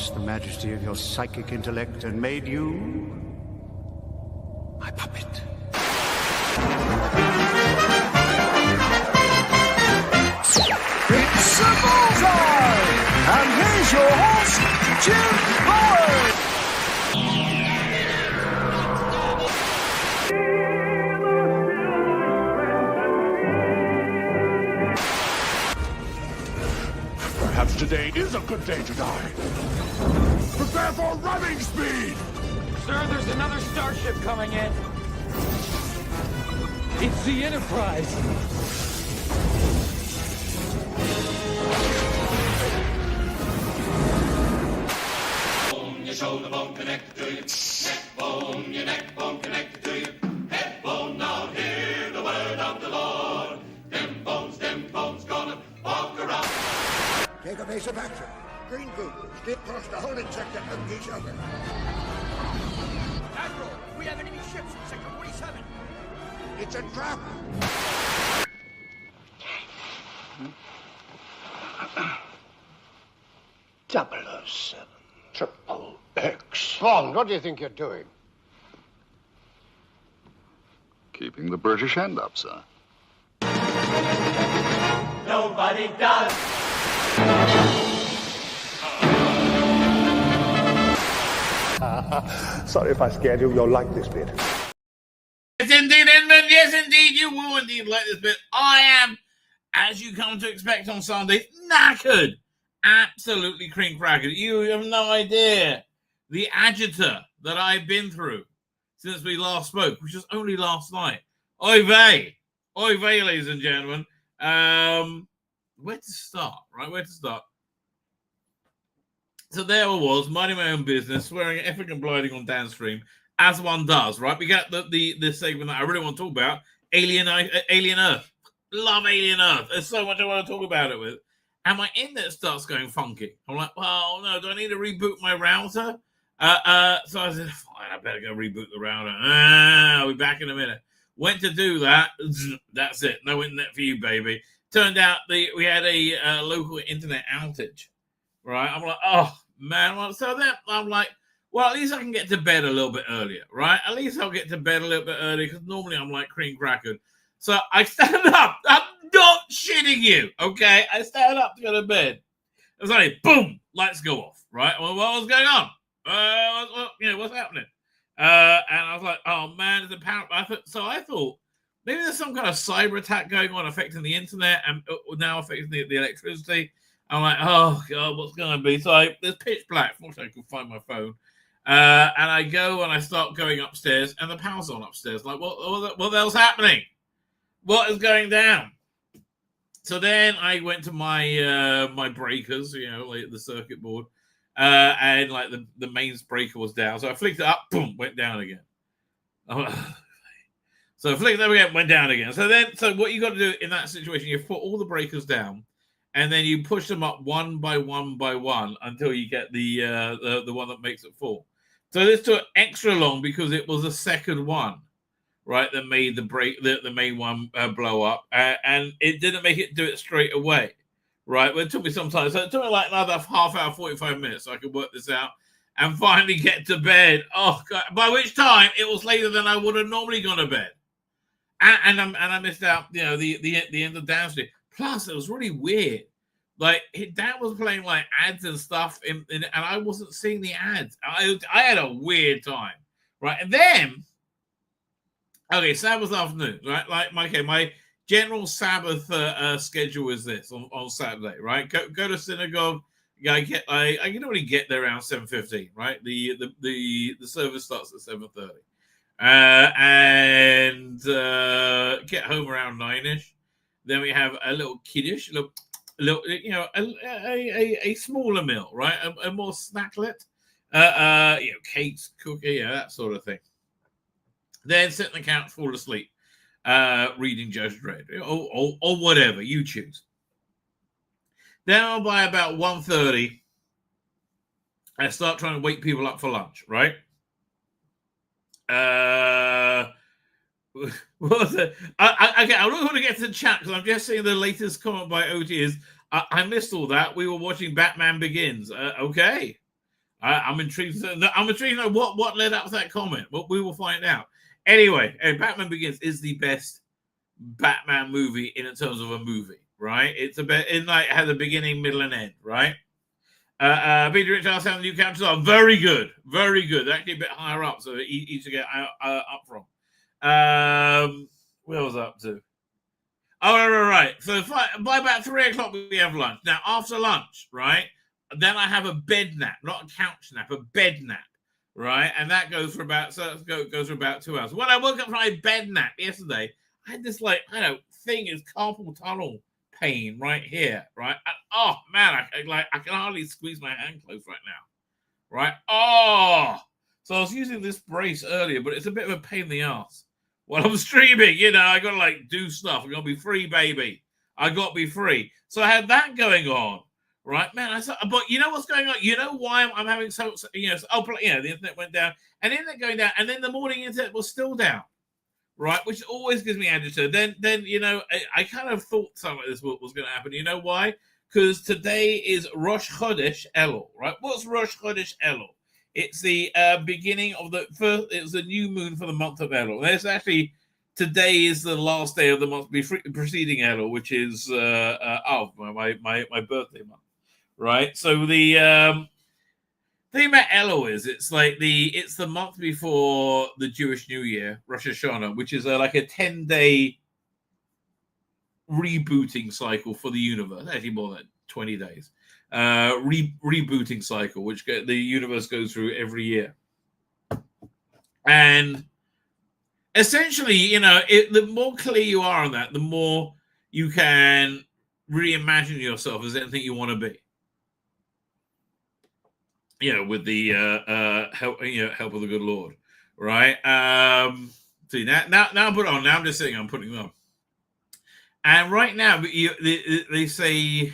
lost the majesty of your psychic intellect and made you my puppet. It's a bullseye! And here's your host, Jim Boyd! Perhaps today is a good day to die. Prepare for running speed! Sir, there's another starship coming in. It's the Enterprise. Bone, your shoulder bone connected to you. Neck bone, your neck bone connected to you. Head bone, now hear the word of the Lord. Them bones gonna walk around. Take a base of action. Green group, skip across the whole sector of each other. Admiral, we have enemy ships in Sector 47. It's a trap. .007 Triple X. Bond, what do you think you're doing? Keeping the British end up, sir. Nobody does. Sorry if I scared you. You'll like this bit. Yes, indeed, Edmund. Yes, indeed. You will indeed like this bit. I am, as you come to expect on Sunday, knackered. Absolutely cream crackered. You have no idea the agita that I've been through since we last spoke, which was only last night. Oy vey. Oy vey, ladies and gentlemen. Where to start, right? Where to start? So there I was, minding my own business, swearing effing and blinding on downstream, as one does, right? We got the segment that I really want to talk about, Alien Earth. Love Alien Earth. There's so much I want to talk about it with. And my internet starts going funky. I'm like, well, no, do I need to reboot my router? So I said, fine, I better go reboot the router. I'll be back in a minute. Went to do that. That's it. No internet for you, baby. Turned out we had a local internet outage. Right, I'm like, oh man. So then I'm like, well, at least I can get to bed a little bit earlier, right? At least I'll get to bed a little bit earlier because normally I'm like cream crackered. So I stand up. I'm not shitting you, okay? I stand up to go to bed. It's like, boom, lights go off, right? Well, what was going on? What's happening? And I was like, oh man, it's a power. I thought maybe there's some kind of cyber attack going on affecting the internet and now affecting the electricity. I'm like, oh, God, what's going to be? So there's pitch black. Fortunately, I can find my phone. And I go and I start going upstairs, and the power's on upstairs. Like, what the hell's happening? What is going down? So then I went to my my breakers, like the circuit board, and like the mains breaker was down. So I flicked it up, boom, went down again. So I flicked it up again, went down again. So what you got to do in that situation, you put all the breakers down, and then you push them up one by one until you get the one that makes it full. So this took extra long because it was the second one, right, that made the main one blow up, and it didn't make it do it straight away, right? But it took me some time. So it took me like another half hour, 45 minutes, so I could work this out and finally get to bed. Oh God! By which time it was later than I would have normally gone to bed, and I missed out, the end of downstairs. Plus, it was really weird. Like, Dad was playing like ads and stuff, and I wasn't seeing the ads. I had a weird time, right? And then, okay, Sabbath afternoon, right? Like, my general Sabbath schedule is this on Saturday, right? Go to synagogue. I can only get there around 7:15, right? The service starts at 7:30, and get home around 9ish. Then we have a little kiddush, a smaller meal, right? A more snacklet, cakes, cookie, that sort of thing. Then sit on the couch, fall asleep, reading Judge Dredd, or whatever you choose. Then by about 1:30, I start trying to wake people up for lunch, right? What was it? Okay, I'm not going to get to the chat because I'm just seeing the latest comment by OT is I missed all that. We were watching Batman Begins. Okay. I'm intrigued. I'm intrigued to know what led up to that comment. But we will find out. Anyway, Batman Begins is the best Batman movie in terms of a movie, right? It's a bit in like has a beginning, middle, and end, right? Peter Rich R. New characters are very good, very good. They're actually a bit higher up, so easy to get up from. Where was I up to? Oh, right. So by about 3 o'clock we have lunch. Now after lunch, right? Then I have a bed nap, not a couch nap, a bed nap, right? And that goes for about goes for about 2 hours. When I woke up from my bed nap yesterday, I had this thing is carpal tunnel pain right here, right? And, oh man, I can hardly squeeze my hand close right now, right? Oh, so I was using this brace earlier, but it's a bit of a pain in the ass. While I'm streaming, I gotta do stuff. I'm gonna be free, baby. I gotta be free. So I had that going on. Right, man. But you know what's going on? You know why I'm having the internet went down, and the internet going down, and then the morning internet was still down, right? Which always gives me agita. Then I kind of thought something like this was going to happen. You know why? Because today is Rosh Chodesh Elul, right? What's Rosh Chodesh Elul? It's the beginning of the first. It's a new moon for the month of Elul. There's actually today is the last day of the month preceding Elul, which is my birthday month. Right, so the thing about Elul is it's the month before the Jewish New Year, Rosh Hashanah, which is like a 10-day rebooting cycle for the universe. Actually, more than 20 days. Rebooting cycle, which the universe goes through every year, and essentially, the more clear you are on that, the more you can reimagine yourself as anything you want to be. With the help of the good Lord, right? See now I'm put on. Now I'm just saying I'm putting them on. And right now, they say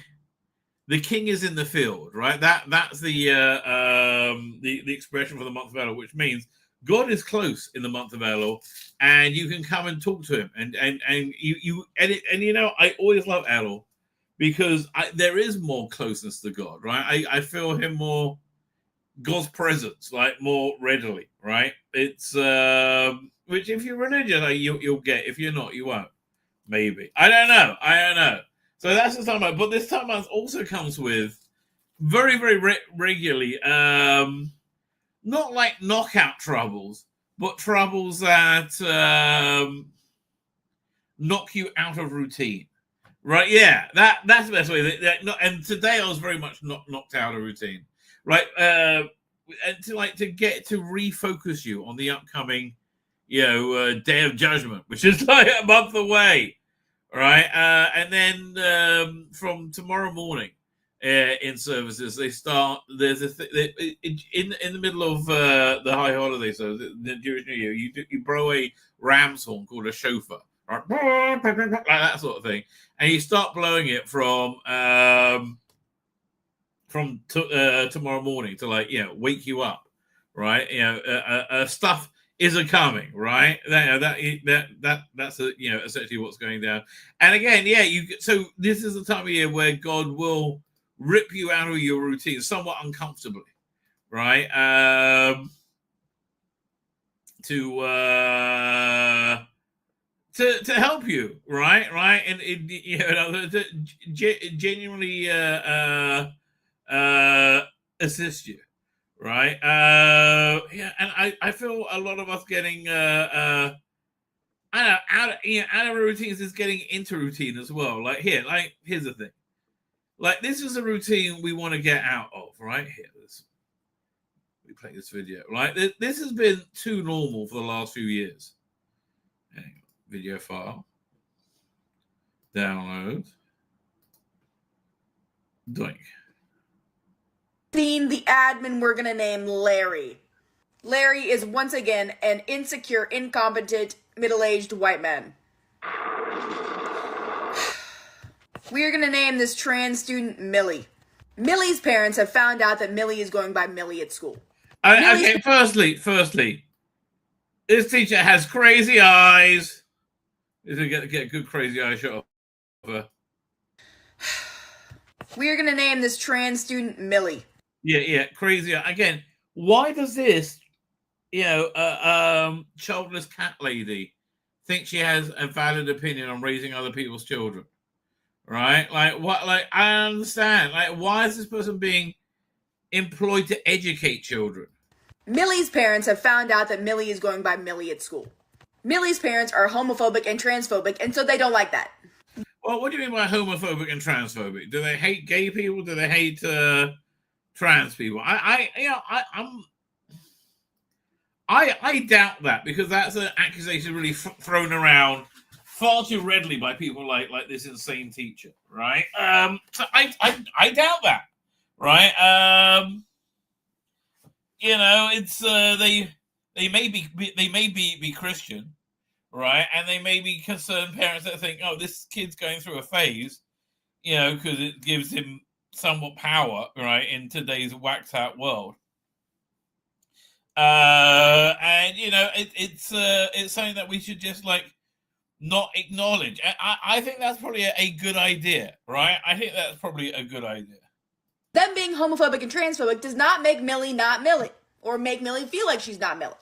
the king is in the field, right? That's the expression for the month of Elul, which means God is close in the month of Elul, and you can come and talk to him. And I always love Elul because there is more closeness to God, right? I feel him more. God's presence, more readily, right? It's which if you're religious, you'll get. If you're not, you won't. Maybe I don't know. So that's the time. But this time also comes with very, very regularly, not like knockout troubles, but troubles that knock you out of routine. Right? Yeah, that's the best way. And today I was very much knocked out of routine. Right, and to get to refocus you on the upcoming, Day of Judgment, which is like a month away, right? And then from tomorrow morning, in services they start. There's in the middle of the high holiday, so the Jewish New Year, you blow a ram's horn called a shofar, right? Like that sort of thing, and you start blowing it from tomorrow morning to wake you up, right? Stuff isn't coming, right? That's essentially what's going down. And again, so this is the time of year where God will rip you out of your routine somewhat uncomfortably, right? To help you, right, and to genuinely assist you, right? And I feel a lot of us getting out of routines is getting into routine as well. Here's the thing. This is a routine we want to get out of, right? We play this video, right? This has been too normal for the last few years. Video file. Download. Doink. The admin we're going to name Larry. Larry is once again an insecure, incompetent, middle-aged white man. We are going to name this trans student Millie. Millie's parents have found out that Millie is going by Millie at school. Okay, firstly, this teacher has crazy eyes. Is to get a good crazy eye shot of her. We are going to name this trans student Millie. Yeah, crazy. Again, why does this, childless cat lady think she has a valid opinion on raising other people's children? Right? Like, what? Like, I understand. Like, why is this person being employed to educate children? Millie's parents have found out that Millie is going by Millie at school. Millie's parents are homophobic and transphobic, and so they don't like that. Well, what do you mean by homophobic and transphobic? Do they hate gay people? Do they hate trans people? I doubt that, because that's an accusation really thrown around far too readily by people like this insane teacher, right? So I doubt that, right? It's they may be Christian, right? And they may be concerned parents that think, oh, this kid's going through a phase, because it gives him somewhat power, right, in today's whacked out world. And it's something that we should just not acknowledge. I think that's probably a good idea, right? I think that's probably a good idea. Them being homophobic and transphobic does not make Millie not Millie, or make Millie feel like she's not Millie.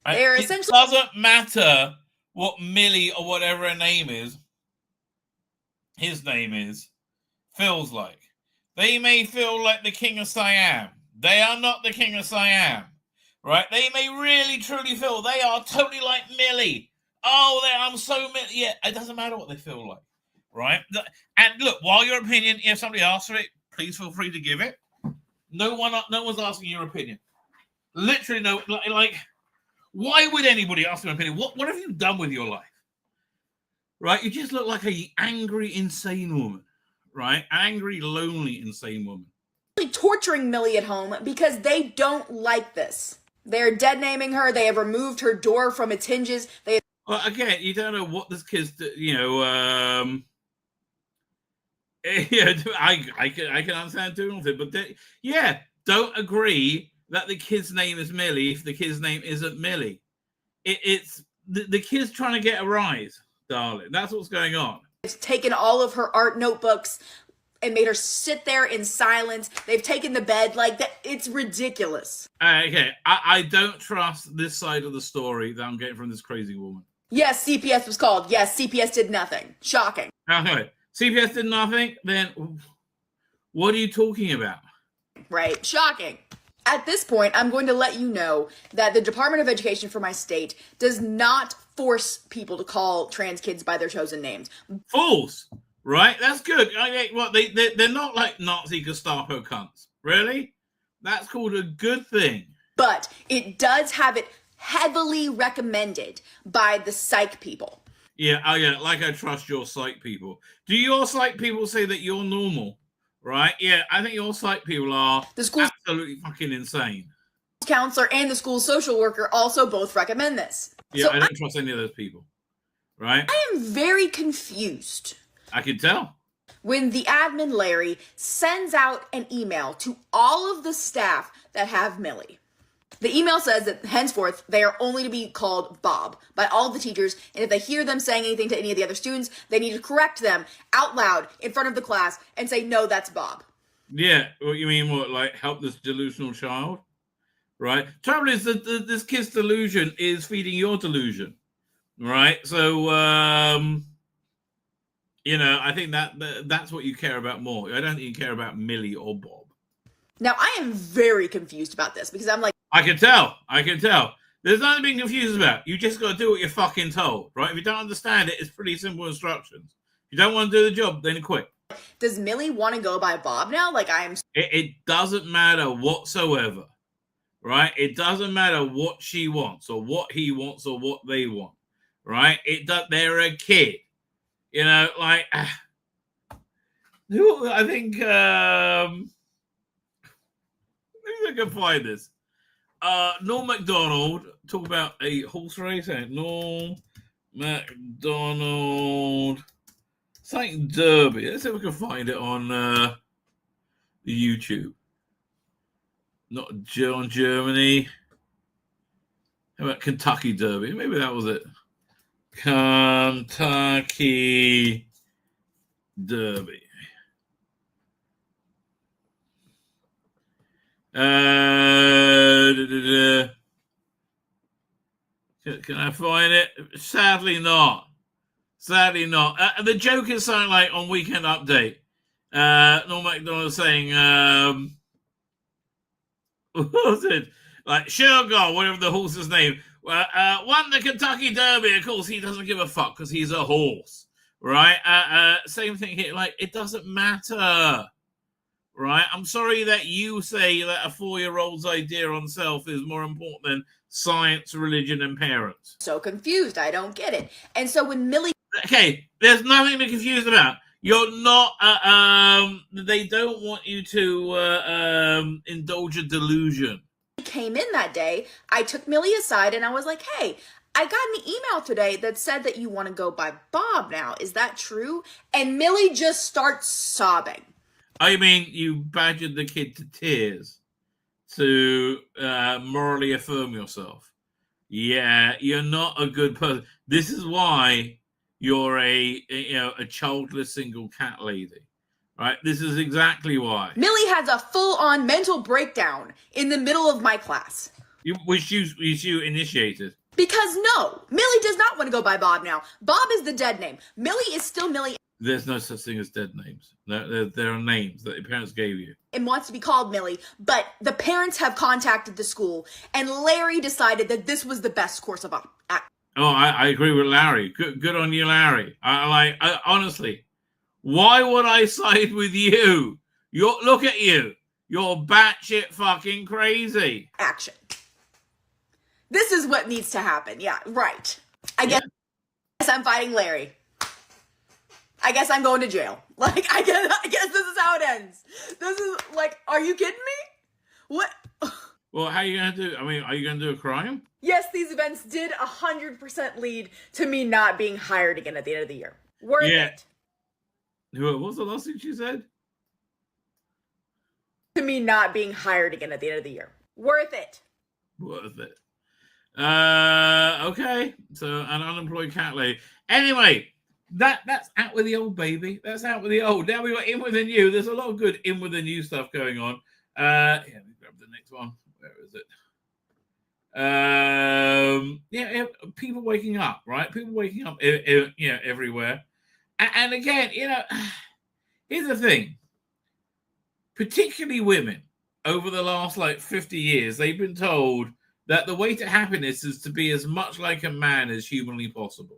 They're essentially. It doesn't matter what Millie or whatever his name is, feels like. They may feel like the King of Siam. They are not the King of Siam, right? They may really, truly feel they are totally like Millie. Oh, I'm so Millie. Yeah, it doesn't matter what they feel like, right? And look, while your opinion, if somebody asks for it, please feel free to give it. No one's asking your opinion. Literally, no. Like, why would anybody ask your opinion? What have you done with your life? Right? You just look like an angry, insane woman. Right? Angry, lonely, insane woman. Torturing Millie at home because they don't like this. They're dead naming her. They have removed her door from its hinges. Well, again, you don't know what this kid's, I can understand doing it, but don't agree that the kid's name is Millie if the kid's name isn't Millie. It's the kid's trying to get a rise, darling. That's what's going on. They've taken all of her art notebooks and made her sit there in silence. They've taken the bed. Like, that. It's ridiculous. Okay, I don't trust this side of the story that I'm getting from this crazy woman. Yes, CPS was called. Yes, CPS did nothing. Shocking. Okay, CPS did nothing? Then what are you talking about? Right, shocking. At this point, I'm going to let you know that the Department of Education for my state does not force people to call trans kids by their chosen names. Fools, right? That's good. They're not like Nazi Gestapo cunts. Really? That's called a good thing. But it does have it heavily recommended by the psych people. Yeah, like I trust your psych people. Do your psych people say that you're normal? Right? Yeah, I think your psych people are absolutely fucking insane. The counselor and the school social worker also both recommend this. Yeah, so I don't trust any of those people. Right? I am very confused. I can tell. When the admin, Larry, sends out an email to all of the staff that have Millie. The email says that henceforth they are only to be called Bob by all the teachers, and if they hear them saying anything to any of the other students, they need to correct them out loud in front of the class and say, no, that's Bob. Yeah, what you mean, like help this delusional child? Right? Trouble is that this kid's delusion is feeding your delusion. Right? So, I think that's what you care about more. I don't think you care about Millie or Bob. Now, I am very confused about this because I'm like, I can tell. There's nothing being confused about. You just got to do what you're fucking told, right? If you don't understand it, it's pretty simple instructions. If you don't want to do the job, then quit. Does Millie want to go by Bob now? It doesn't matter whatsoever, right? It doesn't matter what she wants or what he wants or what they want, right? They're a kid, I think, maybe I can find this. Norm MacDonald, talk about a horse race. Norm MacDonald, something Derby. Let's see if we can find it on the YouTube. Not on Germany. How about Kentucky Derby? Maybe that was it. Kentucky Derby. Can I find it? Sadly not. The joke is something like on Weekend Update. Norm MacDonald saying, what was it? Like, Sugar, whatever the horse's name, won the Kentucky Derby. Of course, he doesn't give a fuck because he's a horse, right? Same thing here. Like, it doesn't matter, right? I'm sorry that you say that a 4-year-old's idea on self is more important than science, religion, and parents. So confused. I don't get it. And so when Millie... Okay, there's nothing to be confused about. You're not, they don't want you to indulge a delusion. Came in that day, I took Millie aside and I was like, hey, I got an email today that said that you want to go by Bob now. Is that true? And Millie just starts sobbing. I mean, you badgered the kid to tears to morally affirm yourself. Yeah, you're not a good person. This is why you're a childless single cat lady, right? This is exactly why. Millie has a full-on mental breakdown in the middle of my class. Which you initiated. Because no, Millie does not want to go by Bob now. Bob is the dead name. Millie is still Millie. There's no such thing as dead names. There are names that your parents gave you. And wants to be called Millie, but the parents have contacted the school, and Larry decided that this was the best course of action. Oh, I agree with Larry. Good on you, Larry. I honestly, why would I side with you? Look at you. You're batshit fucking crazy. Action. This is what needs to happen. Yeah, right. I guess I'm fighting Larry. I guess I'm going to jail. Like, I guess this is how it ends. This is like, are you kidding me? What? Well, how are you going to do? I mean, are you going to do a crime? Yes, these events did 100% lead to me not being hired again at the end of the year. Worth it. What was the last thing she said? To me not being hired again at the end of the year. Worth it. Worth it. Okay. So, an unemployed cat lady. Anyway, that's out with the old, baby. That's out with the old. Now we got in with the new. There's a lot of good in with the new stuff going on. Let me grab the next one. Where is it? People waking up, right? People waking up, everywhere. And again, here's the thing. Particularly women, over the last 50 years, they've been told that the way to happiness is to be as much like a man as humanly possible.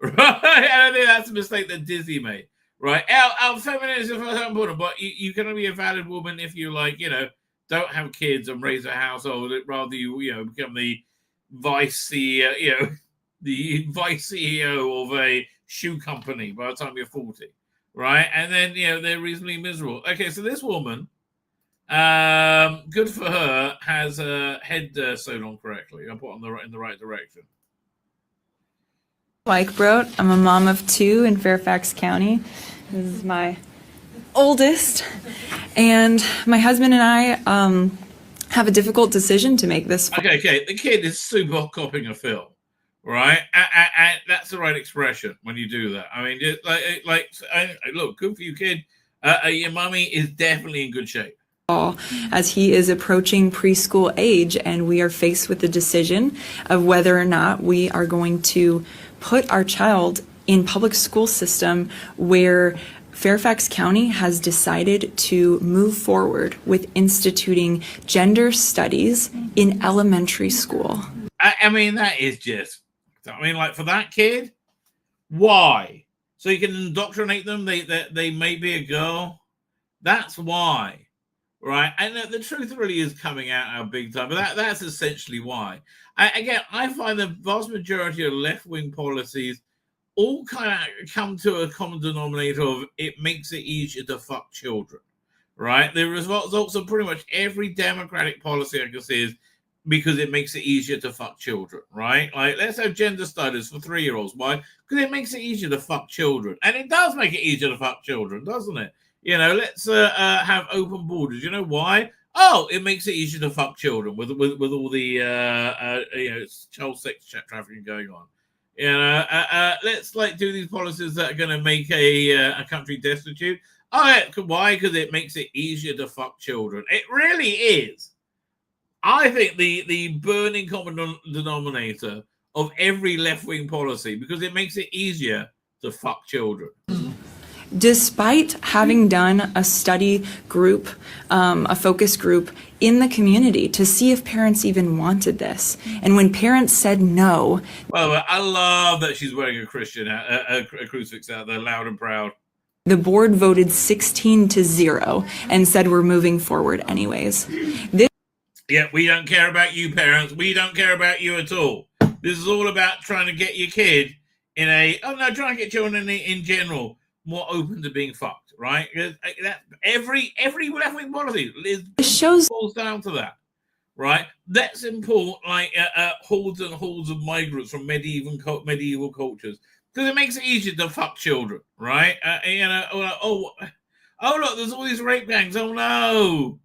Right? And I think that's a mistake that Disney made. Right? Our feminism is important, but you can only be a valid woman if you don't have kids and raise a household. Rather you become the vice CEO, the vice CEO of a shoe company by the time you're 40, right? And then they're reasonably miserable. Okay, so this woman, good for her, has her head sewn on correctly. I put in the right direction. Weichbrot. I'm a mom of 2 in Fairfax County. This is my oldest, and my husband and I have a difficult decision to make this. Okay. The kid is super copying a film, right? And that's the right expression when you do that. I mean, just look, good for you, kid. Your mommy is definitely in good shape. As he is approaching preschool age, and we are faced with the decision of whether or not we are going to put our child in public school system where Fairfax County has decided to move forward with instituting gender studies in elementary school. I mean, that is just, for that kid, why? So you can indoctrinate them, they may be a girl. That's why, right? And the truth really is coming out big time, but that's essentially why. I find the vast majority of left-wing policies all kind of come to a common denominator of it makes it easier to fuck children, right? The results of pretty much every Democratic policy I can see is because it makes it easier to fuck children, right? Let's have gender studies for 3-year-olds. Why? Because it makes it easier to fuck children. And it does make it easier to fuck children, doesn't it? Let's have open borders. You know why? Oh, it makes it easier to fuck children with all the child sex trafficking going on. Let's do these policies that are going to make a country destitute. Oh, yeah. Why? Because it makes it easier to fuck children. It really is. I think the burning common denominator of every left-wing policy, because it makes it easier to fuck children. Despite having done a study group, a focus group in the community to see if parents even wanted this. And when parents said no. Well, I love that she's wearing a Christian, a crucifix out there, loud and proud. The board voted 16-0 and said we're moving forward anyways. Yeah, we don't care about you, parents. We don't care about you at all. This is all about trying to get your kid trying to get children in general more open to being fucked, right? Every left-wing policy falls down to that, right? Let's import hordes and hordes of migrants from medieval cultures because it makes it easier to fuck children, right? Look, there's all these rape gangs. Oh no,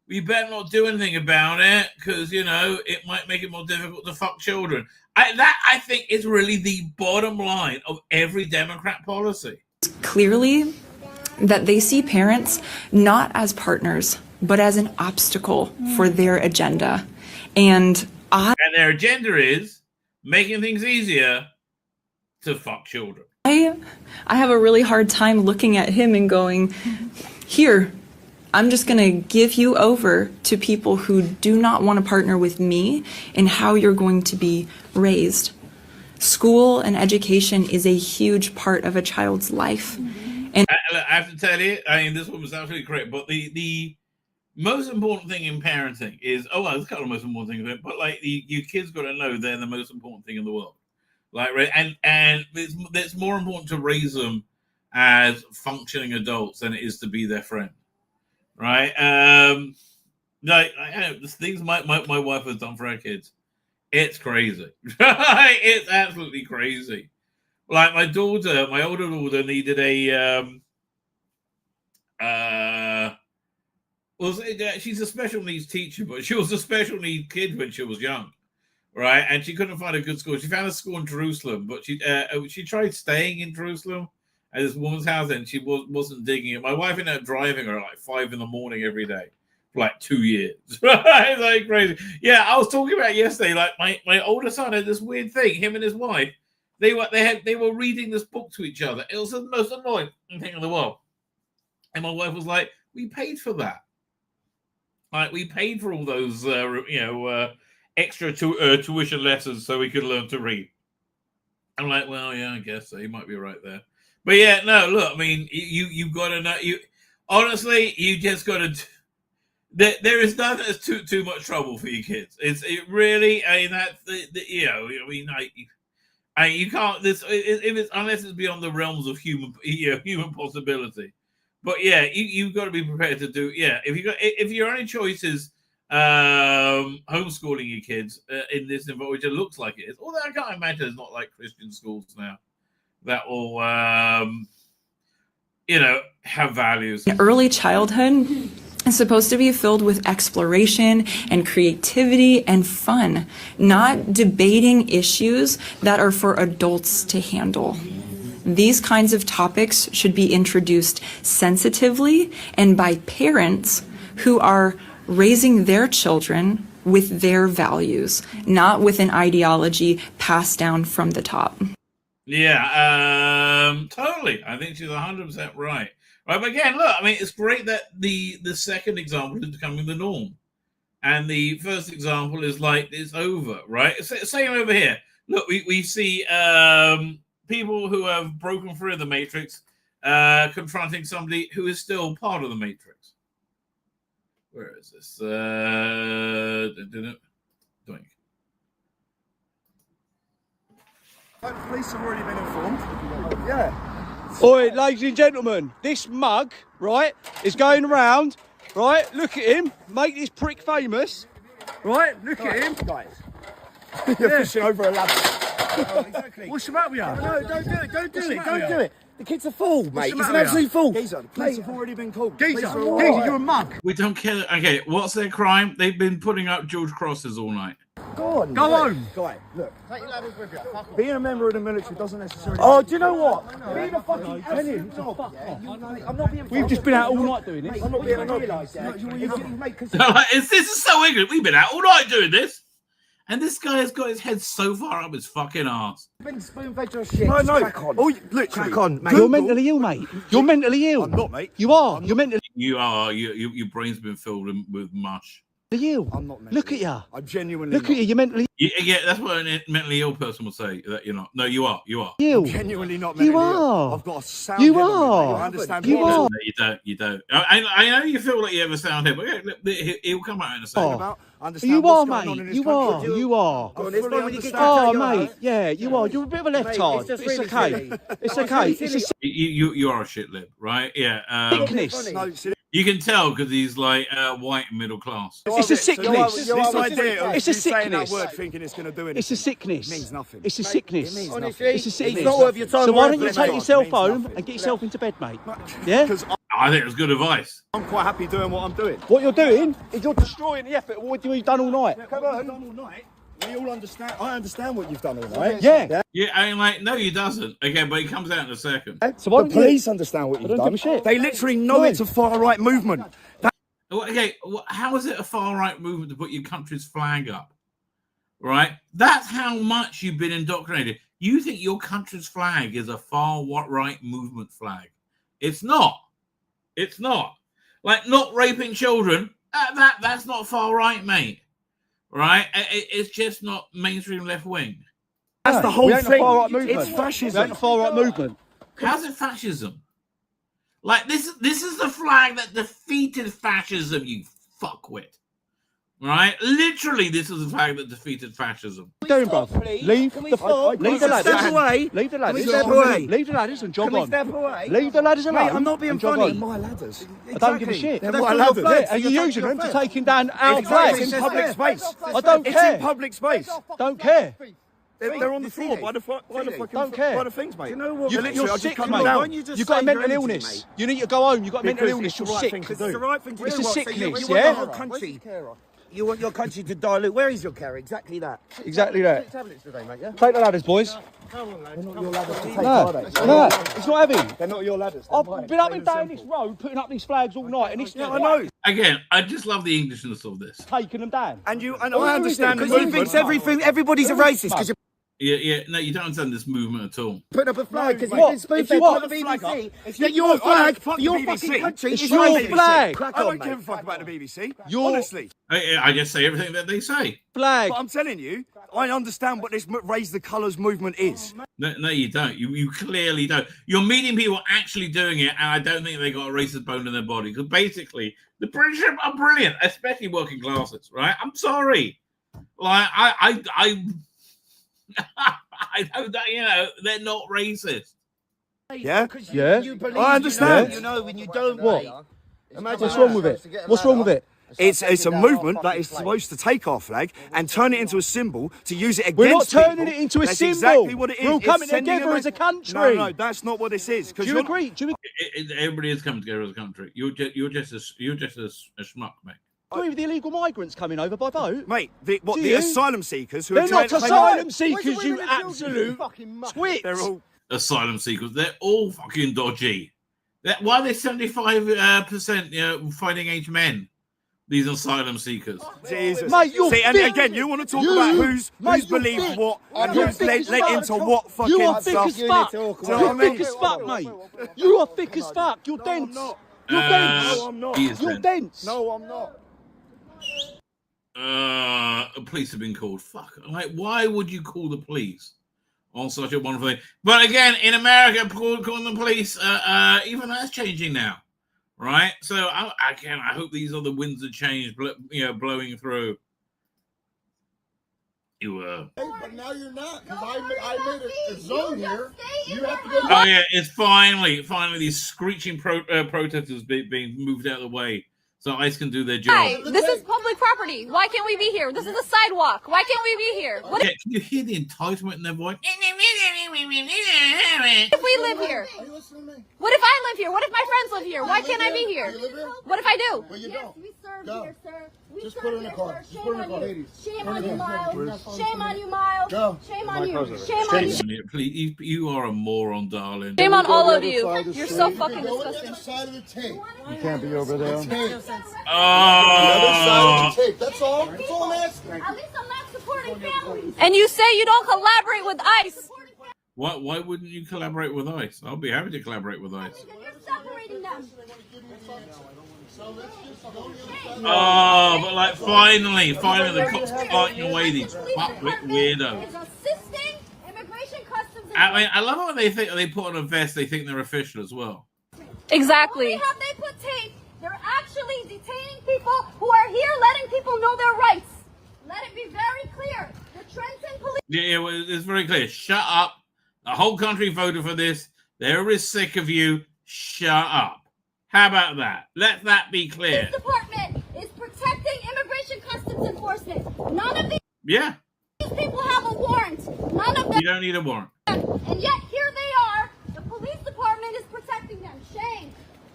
we better not do anything about it because it might make it more difficult to fuck children. I think is really the bottom line of every Democrat policy. Clearly that they see parents not as partners, but as an obstacle for their agenda. And their agenda is making things easier to fuck children. I have a really hard time looking at him and going, here, I'm just going to give you over to people who do not want to partner with me in how you're going to be raised. School and education is a huge part of a child's life. And I have to tell you, this one was absolutely correct, but the most important thing in parenting is, there's a couple of most important things, but your kids got to know they're the most important thing in the world. Right? And it's more important to raise them as functioning adults than it is to be their friend. Right? The things my wife has done for her kids, it's crazy. It's absolutely crazy. Like my older daughter needed she's a special needs teacher, but she was a special needs kid when she was young, right? And she couldn't find a good school. She found a school in Jerusalem, but she tried staying in Jerusalem at this woman's house, and she wasn't digging it. My wife ended up driving her at 5 a.m. every day for 2 years. It's crazy. Yeah, I was talking about yesterday. My older son had this weird thing. Him and his wife, they were reading this book to each other. It was the most annoying thing in the world. And my wife was like, "We paid for that. We paid for all those extra tuition lessons so we could learn to read." I'm like, well, yeah, I guess so. You might be right there. But yeah, no, look, you've got to know. Honestly, you just got to. There is nothing that's too much trouble for your kids. It really. You can't. Unless it's beyond the realms of human possibility. But yeah, you've got to be prepared to do. Yeah, if your only choice is homeschooling your kids in this environment, which it looks like it is. Although I can't imagine it's not like Christian schools now that will, have values. Early childhood is supposed to be filled with exploration and creativity and fun, not debating issues that are for adults to handle. These kinds of topics should be introduced sensitively and by parents who are raising their children with their values, not with an ideology passed down from the top. Yeah, totally. I think she's 100% right. Right, but again, look, it's great that the second example is becoming the norm. And the first example is it's over, right? Same over here. Look, we see people who have broken through the matrix confronting somebody who is still part of the matrix. Where is this? Doink. Police have already been informed. Yeah. Oi, ladies and gentlemen, this mug, right, is going around, right? Look at him, make this prick famous, right? Look at him. Guys, you're fishing over a ladder. Exactly. What's the matter with you? No, don't do it, don't do it. The kid's a fool, mate. He's an absolute fool. Geezer, the police have already been called. Geezer, you're a mug. We don't care. Okay, what's their crime? They've been putting up George crosses all night. Go on. Go on. Guy, look. Take your ladders with you. Being a member of the military doesn't necessarily... Oh, do you know what? Being a fucking absolute knob, yeah? I'm not being... We've just been out all night doing this. I'm not being a knob. This is so ignorant. We've been out all night doing this. And this guy has got his head so far up his fucking arse. Been spoon-fed your shit. No. Crack on. Oh, literally. Crack on, mate. You're mentally ill, mate. You're mentally ill. I'm not, mate. You are. You're mentally You are. Your brain's been filled with mush. ill. I'm not mentally Look at you. I'm genuinely Look at you. You're mentally Yeah, that's what a mentally ill person will say. That you're not. No, you are. You are. ill. I'm genuinely not You mentally are. ill. I've got a sound You head on me, are. mate. I understand You what are. No, you don't. You don't. I know you feel like you have a sound head, but he'll come out in a second. about. Understand You what's are, going on in mate. this You country. are. You are. I fully understand. Oh, mate. Yeah, you are. You're a bit of a left-tard. Mate, It's okay. It's okay. It's a You are a shit lip, right? Yeah. sickness. No, see, You can tell because he's like white and middle class. It's a sickness. This idea of It's a you saying that sickness. word thinking it's going to do anything. It's a sickness. It means nothing. It's a sickness. It means nothing. Honestly, It's a sickness. it's not worth your time. So why don't you worth take it, yourself mate. home Means and get yourself into bed, mate? Yeah? Because I think it was good advice. I'm quite happy doing what I'm doing. What you're doing is you're destroying the effort of what you've done all night. Come on. Done all night. We all understand. I understand what you've done all night. Yeah. Yeah, I mean, like, no, he doesn't. Okay, but he comes out in a second. So why The don't you... police understand what you've don't done. give a shit. They literally know Why? it's a far right movement. Okay, how is it a far right movement to put your country's flag up? Right? That's how much you've been indoctrinated. You think your country's flag is a far right movement flag? It's not. It's not. Like not raping children. That's not far right, mate. Right? It's just not mainstream left wing. That's the whole We ain't a thing. far-right movement. It's fascism. We ain't a far-right movement. How's it fascism? Like this is the flag that defeated fascism, you fuckwit. Right? Literally, this is the flag that defeated fascism. What are you doing, bruv? Leave the ladders. Step away. Leave the ladders. Step away. Leave the ladders and jog Can we on. step away? Leave the ladders alone. Mate, I'm not being and jog funny. on. My ladders. I don't give a shit. They're That's my your ladders. flags. And you're using them to taking down our It's flag. in public space. I don't It's care. in public space. Don't care. They're on the floor by the fucking Don't care. by the things, mate. You know what? You're sick, mate. You've got a mental illness. You need to go home. You've got a mental illness. You're sick. It's the right thing to do. It's a sickness, You yeah? want the whole country. You want your country to dilute. Where is your care? Exactly that. Exactly that. Tablets today, mate. Yeah. Take the ladders, boys. They're not your ladders to take, No, are they? no, it's not heavy. They're not your ladders. I've been up and down this road putting up these flags all night, and it's Yeah, I know. Again, I just love the Englishness of this. taking them down. And I understand the Because he movement. thinks everybody's a racist because you're Yeah, no, you don't understand this movement at all. putting up a flag because What? you've been spoon-fed What? by the Flag up. BBC. If That you your want- I flag don't fuck for your the fucking BBC. country It's is your racist. flag. Crack I on, don't give a mate. fuck about the BBC. Your- Honestly. I just say everything that they say. Flag. But I'm telling you, I understand what this Raise the Colours movement is. No, you don't. You clearly don't. You're meeting people actually doing it, and I don't think they got a racist bone in their body. Because basically, the British are brilliant, especially working classes, right? I'm sorry. Like, I know that, you know, they're not racist. Yeah? Yeah. You believe I understand. You know when you don't. What? mate. What's wrong with it? What's wrong with it? It's a movement that is supposed to take our flag and turn it into a symbol to use it against We're not turning people. it into a That's symbol. exactly what it is. We're all It's coming sending together a as a country. No, that's not what this is. Do you agree? Do you Everybody is coming together as a country. You're just a schmuck, mate. agree with the illegal migrants coming over by boat? Mate, Do the you? asylum seekers who They're are not trying to asylum seekers, you absolute twits. They're all Asylum seekers, they're all fucking dodgy. Why are they 75% fighting age men? These asylum seekers. Jesus. Mate, you're See, and thick. again, you want to talk about who's Mate, you're believed thick. what and You're who's thick led as fuck. into what fucking You are thick stuff. as fuck. Do you know what You're I mean? thick as fuck, mate. You are thick as fuck. You're dense. You're dense. No, I'm not. He is You're dense. dense. No, I'm not. Police have been called. Fuck. Like, why would you call the police on such a wonderful thing? But again, in America, calling the police, even that's changing now, right? So I hope these other winds of change, blowing through. You were. But now you're not, because I made a zone here. You have to go. Oh yeah, it's finally these screeching protesters being moved out of the way so ICE can do their job. Hi, this is public property. Why can't we be here? This is a sidewalk. Why can't we be here? What Can you hear the entitlement in their voice? if we live here? Are you listening to me? What if I live here? What if my friends live here? Why can't I be here? You live here? What if I do? Well, you Yes, don't. we serve Go. here, sir. Just put her in the car. Just put her in the car, ladies. Shame on you, Miles. Shame on you, Miles. Go. Shame on you. Shame on you. Please, you are a moron, darling. Shame on all of you. You're so fucking disgusting. Side of the tape. You can't be over there. The other side of the tape. That's all. That's all I'm asking. At least I'm not supporting families. And you say you don't collaborate with ICE. Why wouldn't you collaborate with ICE? I'll be happy to collaborate with ICE. Because you're separating them. Oh, but like finally the cops are fighting away these fuckwit weirdos. Assisting immigration customs. I mean, I love how they think they put on a vest. They think they're official as well. Exactly. Not only have they put tape, they're actually detaining people who are here, letting people know their rights. Let it be very clear. The Trenton police. Yeah, well, it's very clear. Shut up. The whole country voted for this. They're as sick of you. Shut up. How about that? Let that be clear. This department is protecting immigration customs enforcement. None of these people have a warrant. None of them. You don't need a warrant. And yet here they are. The police department is protecting them. Shame.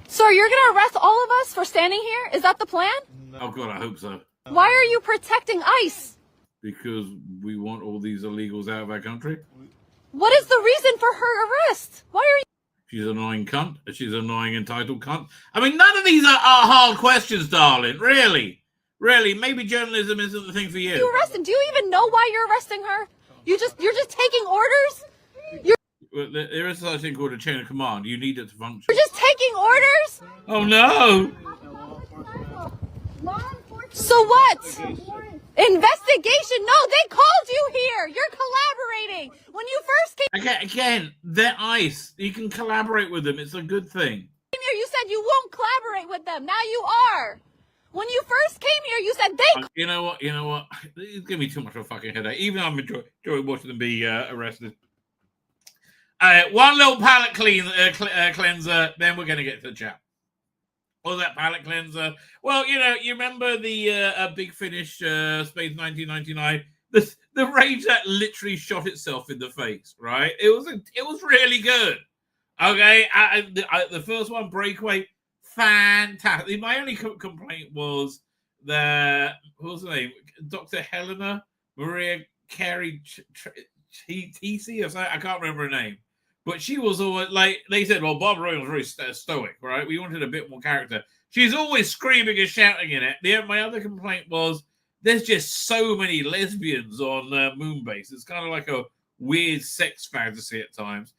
Sir, you're going to arrest all of us for standing here? Is that the plan? Oh, God, I hope so. Why are you protecting ICE? Because we want all these illegals out of our country. What is the reason for her arrest? Why are you... She's an annoying cunt. She's an annoying entitled cunt. I mean, none of these are hard questions, darling. Really. Really. Maybe journalism isn't the thing for you. You arrested? Do you even know why you're arresting her? You're just taking orders? Well, there is such a thing called a chain of command. You need it to function. You're just taking orders? Oh, no. So what? Investigation? No, they called you here. You're collaborating. When you first came Again, they're ICE. You can collaborate with them. It's a good thing. here, you said you won't collaborate with them. Now you are. When you first came here, you said they... You know what? It's giving me too much of a fucking headache. Even I'm enjoying watching them be arrested. One little palate cleanser, then we're going to get to the chat. What was that palate cleanser? Well, you remember the Big Finish Space 1999? The rage that literally shot itself in the face, right? It was really good. Okay, the first one, Breakaway, fantastic. My only complaint was what was her name? Dr. Helena Maria Carey Tisi or something. I can't remember her name. But she was always, like, they said, well, Barbara Roy was very stoic, right? We wanted a bit more character. She's always screaming and shouting in it. My other complaint was there's just so many lesbians on Moonbase. It's kind of like a weird sex fantasy at times.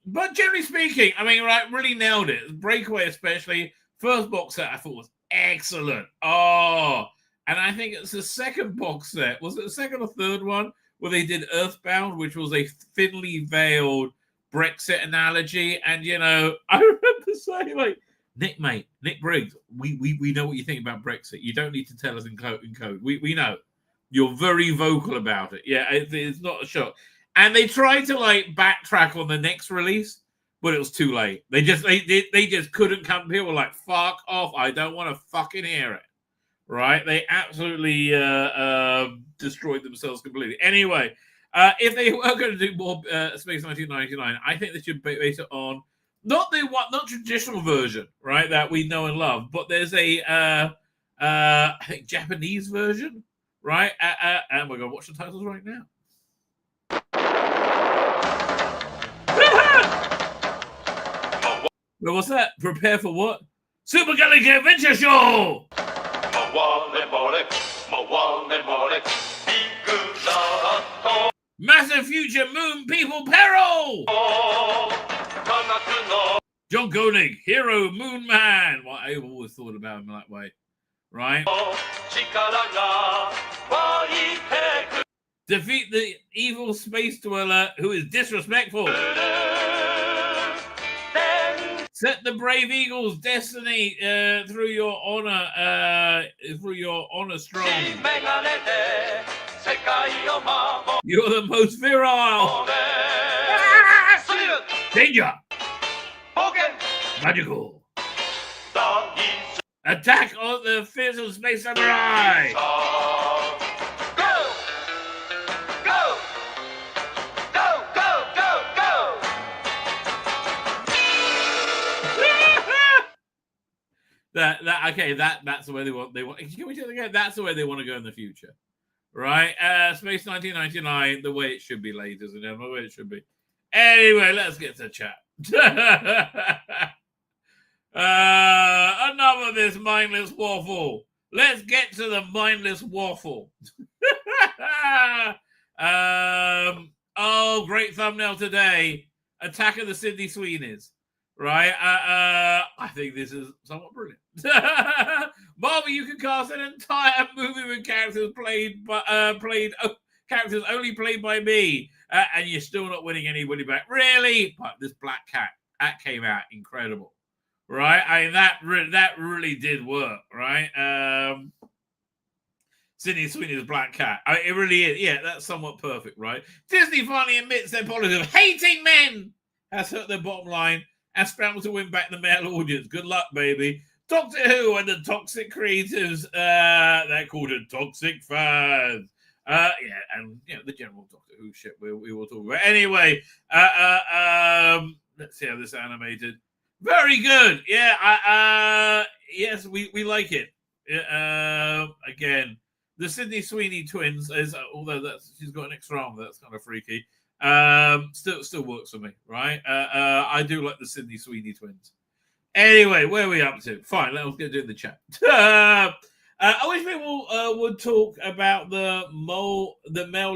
But generally speaking, I mean, right, really nailed it. Breakaway especially. First box set I thought was excellent. Oh, and I think it's the second box set. Was it the second or third one? Where they did Earthbound, which was a thinly veiled Brexit analogy. And, I remember saying, like, Nick Briggs, we know what you think about Brexit. You don't need to tell us in code. We know. You're very vocal about it. Yeah, it's not a shock. And they tried to, like, backtrack on the next release, but it was too late. They just couldn't come. People were like, fuck off. I don't want to fucking hear it. Right? They absolutely destroyed themselves completely. Anyway, if they were going to do more Space 1999, I think they should base it on not traditional version, right, that we know and love, but there's a I think Japanese version, right? And we're going to watch the titles right now. Well, what's that? Prepare for what? Super Galaxy Adventure Show! Massive future moon people peril! John Koenig, hero moon man. Well, I've always thought about him that way, right? Defeat the evil space dweller who is disrespectful. Set the brave eagle's destiny through your honor strong. You're the most virile. Danger. Magical. Attack on the fearsome space samurai. That's the way they want. Can we do it again? That's the way they want to go in the future, right? Space 1999, the way it should be, ladies and gentlemen, the way it should be. Anyway, let's get to chat. Enough of this mindless waffle. Let's get to the mindless waffle. Oh, great thumbnail today. Attack of the Sydney Sweeneys. Right? I think this is somewhat brilliant. Bobby, you can cast an entire movie with characters characters only played by me, and you're still not winning anybody back. Really? But this Black Cat, that came out incredible. Right? I mean, that really did work, right? Sydney Sweeney's Black Cat. I mean, it really is. Yeah, that's somewhat perfect, right? Disney finally admits their policy of hating men has hurt their bottom line and scrambled to win back the male audience. Good luck, baby. Doctor Who and the toxic creatives, they're called a toxic fans. And the general Doctor Who shit we will talk about. Anyway, let's see how this animated. Very good. Yeah, yes, we like it. Again, the Sydney Sweeney twins is, although she's got an extra arm, that's kind of freaky. Still works for me, right? I do like the Sydney Sweeney twins. Anyway, where are we up to? Fine, let's get to the chat. I wish people would talk about the male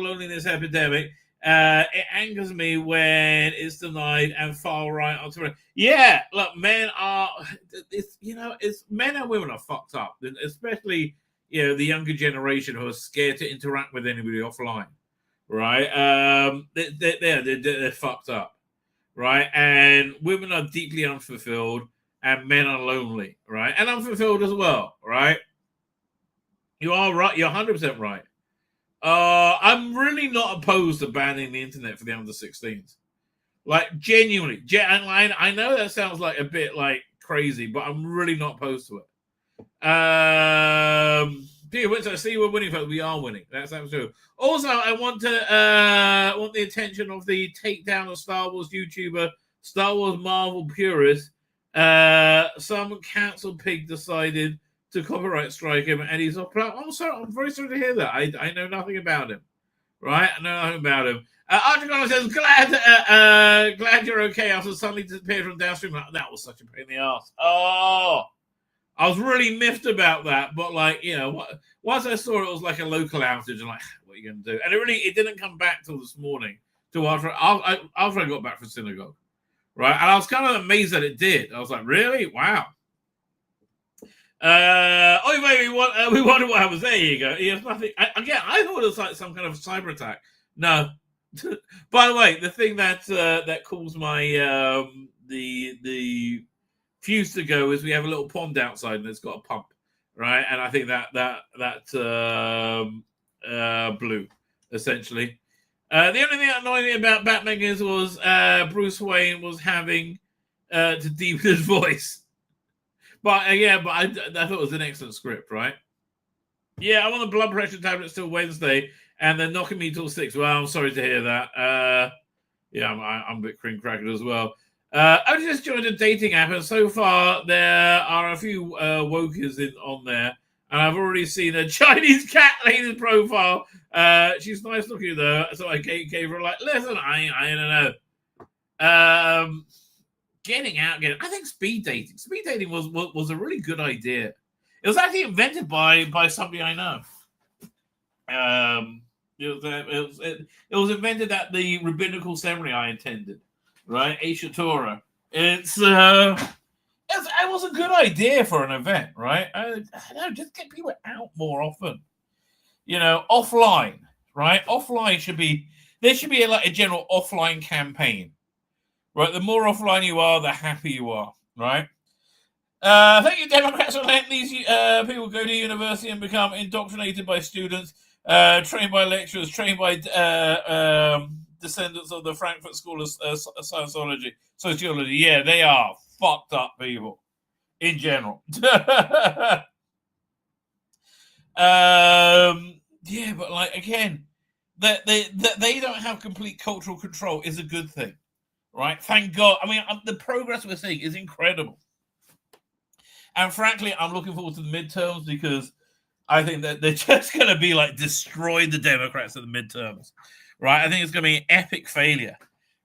loneliness epidemic. It angers me when it's denied and far right on Twitter. Yeah, look, men and women are fucked up, especially the younger generation who are scared to interact with anybody offline. Right? They're fucked up, right? And women are deeply unfulfilled, and men are lonely, right? And unfulfilled as well, right? You are right. You're 100% right. I'm really not opposed to banning the internet for the under 16s. Like, genuinely. I know that sounds like a bit like crazy, but I'm really not opposed to it. People, so see, we're winning, folks. We are winning. That's true. Also, I want the attention of the takedown of Star Wars YouTuber, Star Wars Marvel purist. Some cancel pig decided to copyright strike him, and he's off. I'm sorry. I'm very sorry to hear that. I know nothing about him. Right? I know nothing about him. Archicon says, glad you're okay after suddenly disappeared from downstream. That was such a pain in the ass. Oh. I was really miffed about that, but once I saw it was like a local outage, I'm like, what are you going to do? And it didn't come back till this morning, till after I got back from synagogue, right? And I was kind of amazed that it did. I was like, really? Wow. Maybe we wonder what happens. There you go. There's nothing. I thought it was like some kind of cyber attack. No. By the way, the thing that caused my the fuse to go is we have a little pond outside and it's got a pump, right? And I think that blew essentially. The only thing that annoyed me about Batman was Bruce Wayne was having to deepen his voice. But I thought it was an excellent script, right? Yeah, I'm on the blood pressure tablets till Wednesday, and they're knocking me till 6. Well, I'm sorry to hear that. I'm a bit cream crackered as well. I just joined a dating app, and so far there are a few wokers on there, and I've already seen a Chinese cat lady's profile. She's nice looking though, so I gave her listen, I don't know. Getting out again. I think speed dating was a really good idea. It was actually invented by somebody I know. It was invented at the rabbinical ceremony I attended. Right, Aisha Torah. It was a good idea for an event, right? I don't know, just get people out more often. Offline, right? Offline there should be a general offline campaign, right? The more offline you are, the happier you are, right? Thank you, Democrats, for letting these people go to university and become indoctrinated by students, trained by lecturers, trained by descendants of the Frankfurt School of Sociology. Yeah, they are fucked up people in general. But again, that they don't have complete cultural control is a good thing, right? Thank God. I mean, the progress we're seeing is incredible. And frankly, I'm looking forward to the midterms because I think that they're just going to be like destroy the Democrats at the midterms, right? I think it's going to be an epic failure,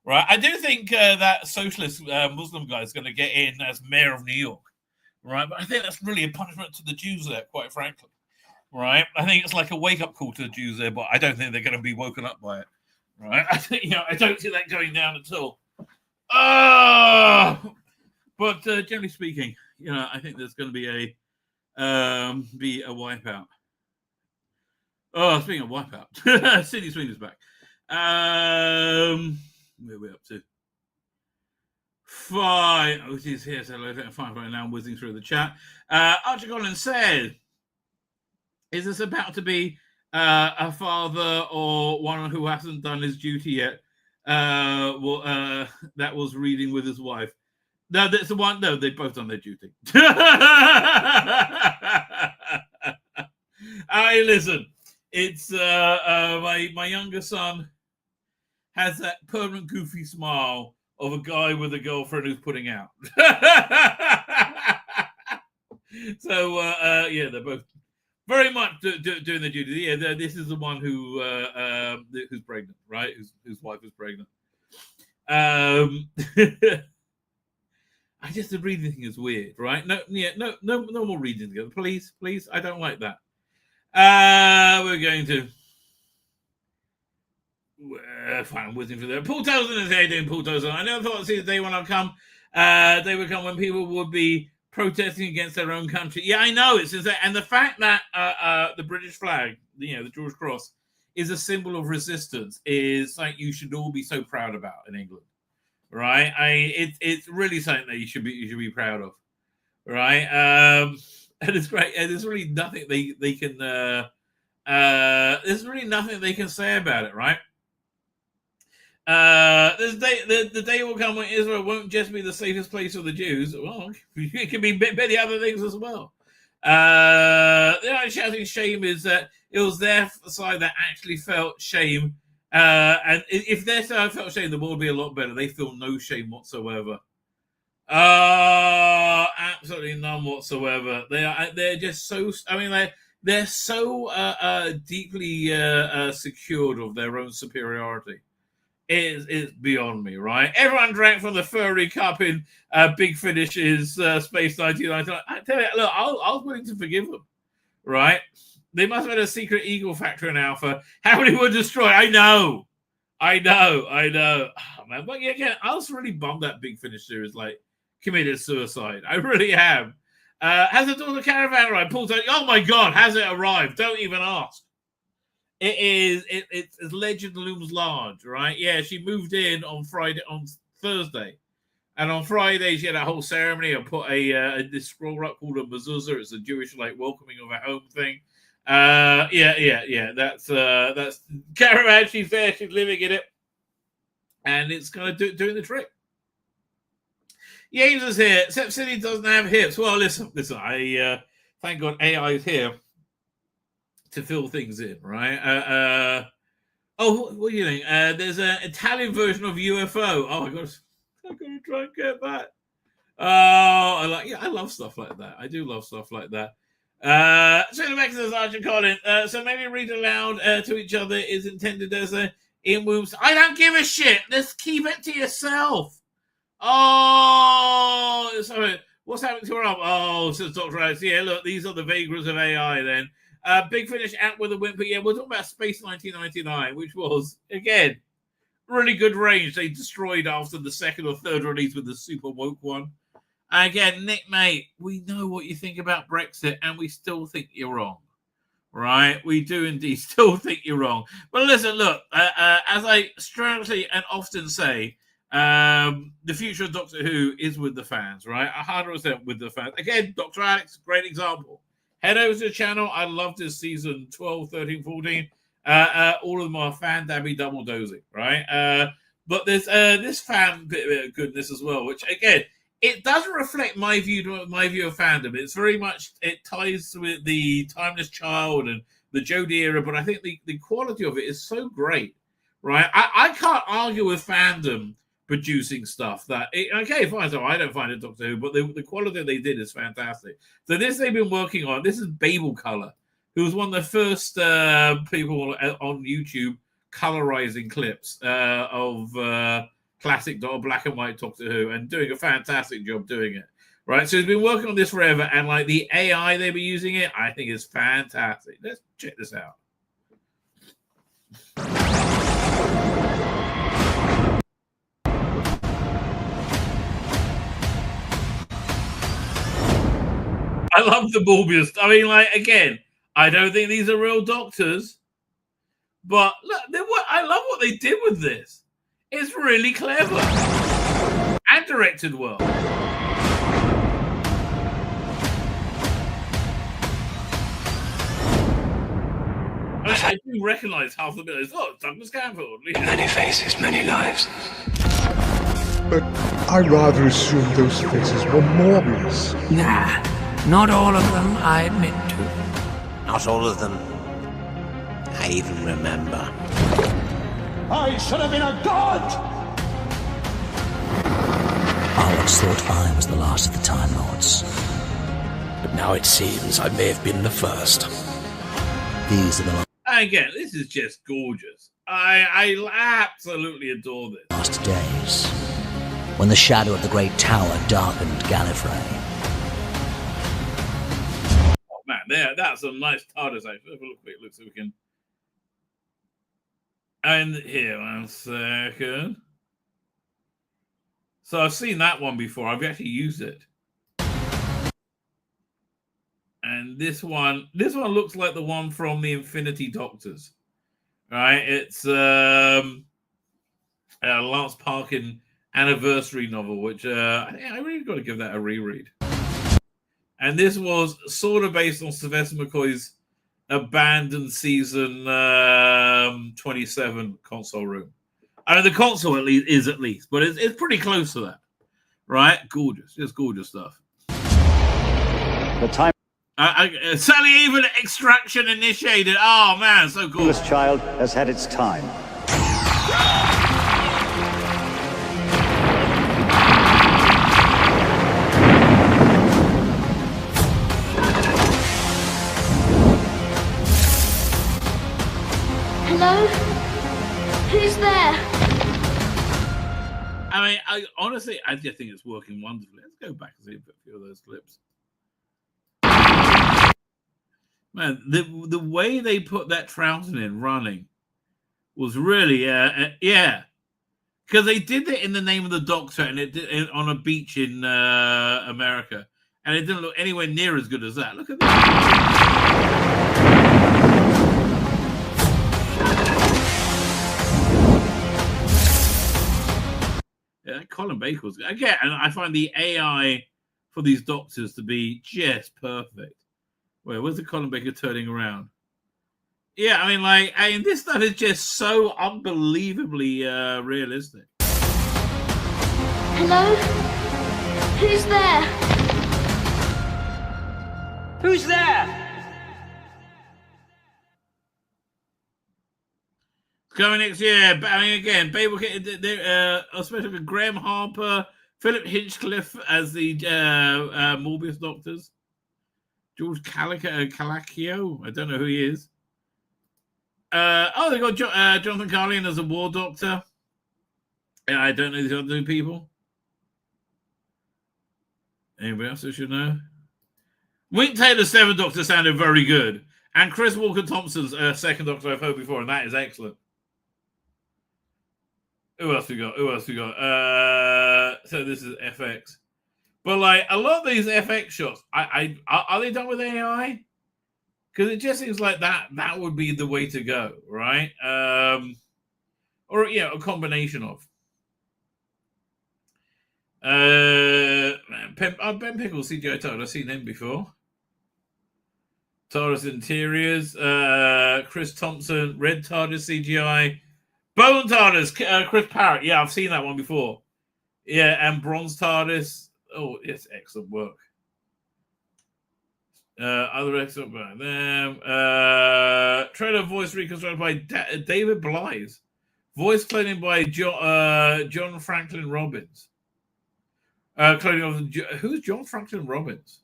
right? I do think that socialist Muslim guy is going to get in as mayor of New York, right? But I think that's really a punishment to the Jews there, quite frankly, right? I think it's like a wake-up call to the Jews there, but I don't think they're going to be woken up by it, right? I think, I don't see that going down at all. But generally speaking, I think there's going to be a wipeout. Oh, speaking of wipeout, Sydney Sweeney's back. Where are we up to? 5. Oh, she's here. So 5 right now. I'm whizzing through the chat. Archie Collins said, "Is this about to be a father or one who hasn't done his duty yet? That was reading with his wife." No, that's the one. No, they've both done their duty. Listen, it's my younger son has that permanent goofy smile of a guy with a girlfriend who's putting out. So yeah, they're both very much doing their duty. Yeah, this is the one who's pregnant, right? Whose wife is pregnant. The reading thing is weird, right? No more reading together, please. I don't like that. We're going to fine. I'm whizzing through there. Paul Towson is here doing Paul Towson. I never thought I'd see the day when I'll come. They would come when people would be protesting against their own country. Yeah, I know it's insane. And the fact that the British flag, the George Cross, is a symbol of resistance is like you should all be so proud about in England. Right, it's really something that you should be proud of, right? And it's great, and there's really nothing they can there's really nothing they can say about it, right? The day will come when Israel won't just be the safest place for the Jews. Well, it can be many other things as well. The shouting shame is that it was their side that actually felt shame. And if their side felt shame, the world would be a lot better. They feel no shame whatsoever. Absolutely none whatsoever. They're just so. I mean, they're so deeply secured of their own superiority. It's beyond me, right? Everyone drank from the furry cup in Big Finish's Space 1999. I tell you, look, I was willing to forgive them, right? They must have had a secret ego factor in Alpha. How many were destroyed? I know. Oh, man. But yeah, again, I was really bummed that Big Finish series committed suicide. I really have. Has the daughter caravan arrived? Paul said, "Oh my God, has it arrived? Don't even ask." It is. It's legend looms large, right? Yeah, she moved in on Thursday, and on Friday she had a whole ceremony. I put this scroll up called a mezuzah. It's a Jewish welcoming of a home thing. Yeah. That's caravan. She's there. She's living in it, and it's kind of doing the trick. James is here. Sep City doesn't have hips. Well, listen. I thank God AI is here to fill things in, right? What do you think? There's an Italian version of UFO. Oh my God, I'm gonna try and get that. I love stuff like that. I do love stuff like that. Tzvi Lebetkin says, Archie Collins. So maybe read aloud to each other is intended as a in wombs. I don't give a shit. Let's keep it to yourself. Oh, sorry. What's happening to her up? Oh, says Dr. Alex. Yeah, look, these are the vagaries of AI then. Big Finish out with a whimper. Yeah, we're talking about Space 1999, which was, again, really good range. They destroyed after the second or third release with the super woke one. Again, Nick, mate, we know what you think about Brexit, and we still think you're wrong, right? We do indeed still think you're wrong. But listen, look, as I strangely and often say, the future of Doctor Who is with the fans, right? 100% with the fans. Again, Dr. Alex, great example. Head over to the channel. I love this season 12, 13, 14. All of them are fan dabby double dosing, right? But there's this fan bit of goodness as well, which again, it doesn't reflect my view of fandom. It's very much, it ties with the Timeless Child and the Jodie era, but I think the quality of it is so great, right? I can't argue with fandom producing stuff that okay, fine. So I don't find it Doctor Who, but the quality they did is fantastic. So this they've been working on. This is Babel Color, who was one of the first people on YouTube colorizing clips of classic black and white Doctor Who, and doing a fantastic job doing it. Right, so he's been working on this forever, and like the AI they've been using it, I think is fantastic. Let's check this out. I love the Morbius. I mean, like, again, I don't think these are real doctors, but look, I love what they did with this. It's really clever and directed well. I do recognize half the bit. Oh, Douglas Canfield. Many faces, many lives. But I rather assumed those faces were Morbius. Nah, not all of them, I admit to. Not all of them. I even remember. I should have been a god! I once thought I was the last of the Time Lords. But now it seems I may have been the first. These are the again, this is just gorgeous. I absolutely adore this. last days, when the shadow of the great tower darkened Gallifrey. Oh man, that's a nice TARDIS. Let's have a quick look so we can. And here, 1 second. So I've seen that one before. I've actually used it. And this one looks like the one from the Infinity Doctors, right? It's Lance Parkin anniversary novel, which I think I really got to give that a reread. And this was sort of based on Sylvester McCoy's abandoned season 27 console room. I mean, the console at least, but it's pretty close to that, right? Gorgeous, just gorgeous stuff. The time. Sally even extraction initiated. Oh man, so cool. This child has had its time. Hello? Who's there? I mean, honestly, I just think it's working wonderfully. Let's go back and see a few of those clips. Man, the way they put that Troughton in running was really, yeah. Because they did it in the name of the Doctor, and it did on a beach in America, and it didn't look anywhere near as good as that. Look at that. Yeah, Colin Baker was again, and I find the AI for these Doctors to be just perfect. Wait, where's the Colin Baker turning around? Yeah, I mean, this stuff is just so unbelievably realistic. Hello? Who's there? Who's there? Coming next year, I mean, again, Babel, especially with Graham Harper, Philip Hinchcliffe as the Morbius Doctors. George Calacchio. I don't know who he is. They got Jonathan Carlin as a War Doctor. I don't know these other two people. Anybody else I should know? Wink Taylor's 7th Doctor sounded very good. And Chris Walker Thompson's 2nd Doctor I've heard before, and that is excellent. Who else we got? So this is FX. But like a lot of these FX shots, are they done with AI? Because it just seems like that would be the way to go, right? Or a combination of. Ben Pickles, CGI TARDIS, I've seen him before. TARDIS Interiors, Chris Thompson, Red TARDIS CGI, Bone TARDIS, Chris Parrott. Yeah, I've seen that one before. Yeah, and Bronze TARDIS. Oh, it's excellent work. Other excellent by them. Trailer voice reconstructed by David Blythe Voice cloning by John Franklin Robbins. Cloning of who's John Franklin Robbins?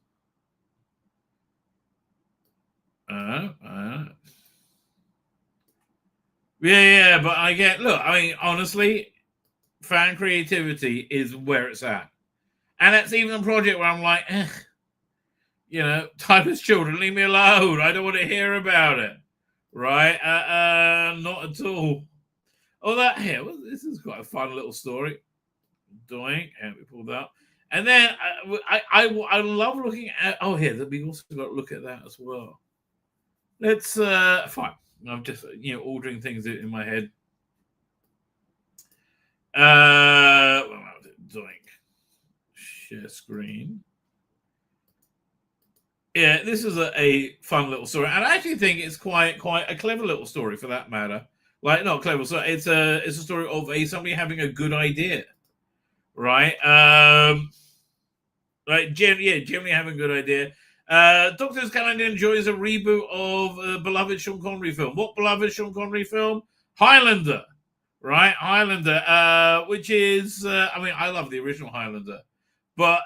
Yeah, but I get. Look, I mean, honestly, fan creativity is where it's at, and that's even a project where I'm like, you know, typeless children, leave me alone. I don't want to hear about it. Right? Not at all. Oh, this is quite a fun little story. Doink, and we pulled that. And then I love looking at. Oh, here we also got to look at that as well. Let's fine. I'm just ordering things in my head. Doink. Share screen. Yeah, this is a fun little story, and I actually think it's quite a clever little story for that matter. Like, not clever, so it's a story of somebody having a good idea, right? Generally having a good idea. Doctor Who's calendar enjoys a reboot of beloved Sean Connery film. What beloved Sean Connery film? Highlander, right? Highlander, which is, I love the original Highlander. But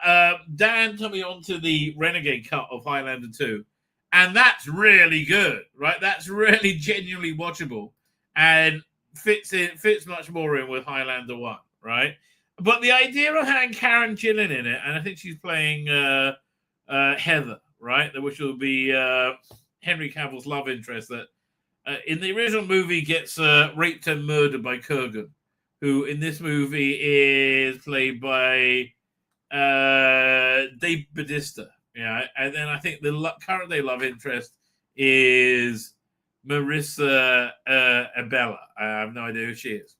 Dan took me on to the Renegade cut of Highlander 2. And that's really good, right? That's really genuinely watchable. And fits much more in with Highlander 1, right? But the idea of having Karen Gillan in it, and I think she's playing Heather, right? Which will be Henry Cavill's love interest that in the original movie gets raped and murdered by Kurgan, who in this movie is played by Dave Bautista, and then I think the current day love interest is Marissa Abella. I have no idea who she is,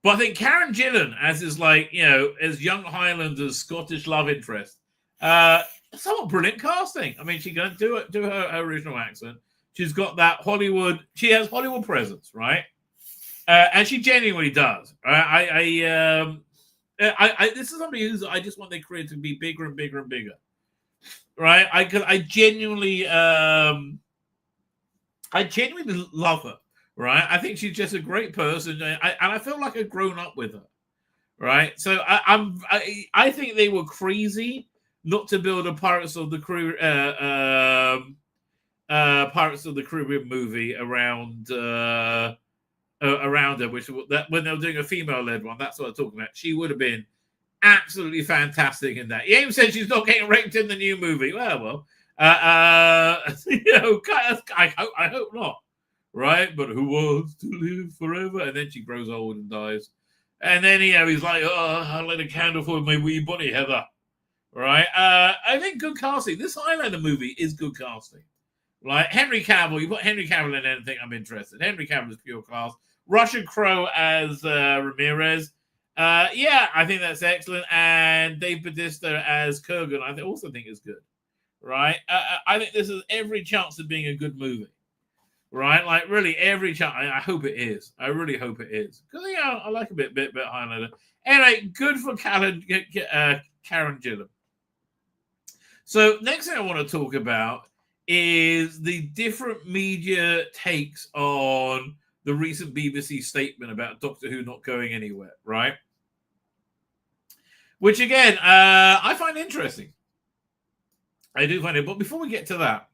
but I think Karen Gillan as is as young Highlander's Scottish love interest, somewhat brilliant casting. I mean, she can do her original accent. She's got that Hollywood. She has Hollywood presence, right? And she genuinely does. Right? This is somebody who's I just want their career to be bigger and bigger and bigger, right? I genuinely love her, right? I think she's just a great person, and I feel like I've grown up with her, right? So I think they were crazy not to build a Pirates of the Caribbean movie around her, which that when they were doing a female-led one, that's what I'm talking about. She would have been absolutely fantastic in that. Ames said she's not getting raped in the new movie. Well, I hope not, right? But who wants to live forever? And then she grows old and dies. And then he's like, "Oh, I'll light a candle for my wee bunny, Heather." Right? I think good casting. This Highlander movie is good casting. Right? Henry Cavill. You put Henry Cavill in anything, I'm interested. Henry Cavill is pure class. Russian Crowe as Ramirez. I think that's excellent. And Dave Bautista as Kurgan, I also think is good. Right? I think this is every chance of being a good movie. Right? Like, really, every chance. I hope it is. I really hope it is. Because, I like a bit Highlander. Anyway, good for Karen Gillan. So, next thing I want to talk about is the different media takes on the recent BBC statement about Doctor Who not going anywhere, right? Which, again, I find interesting. I do find it. But before we get to that,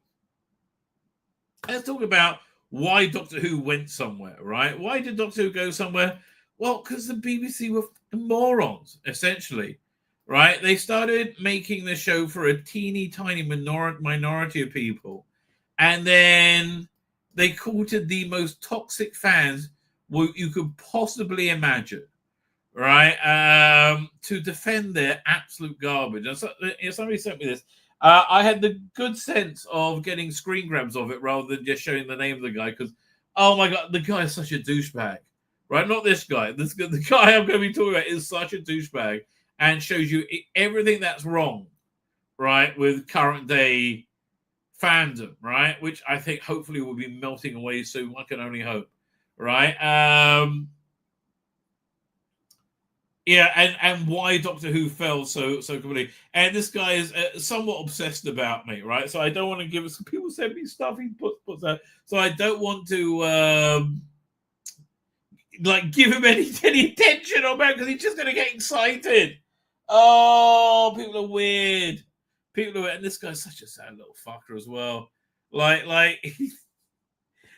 let's talk about why Doctor Who went somewhere, right? Why did Doctor Who go somewhere? Well, because the BBC were morons, essentially, right? They started making the show for a teeny tiny minority of people. And then they courted the most toxic fans you could possibly imagine, right? To defend their absolute garbage. And so, somebody sent me this. I had the good sense of getting screen grabs of it rather than just showing the name of the guy because, oh my God, the guy is such a douchebag, right? Not this guy. The guy I'm going to be talking about is such a douchebag and shows you everything that's wrong, right, with current day fandom, right? Which I think hopefully will be melting away soon. I can only hope, right? And why Doctor Who fell so completely. And this guy is somewhat obsessed about me, right? So I don't want to give people send me stuff he puts out. So I don't want to like give him any attention or because he's just going to get excited. Oh, people are weird. People are weird. And this guy's such a sad little fucker as well. Like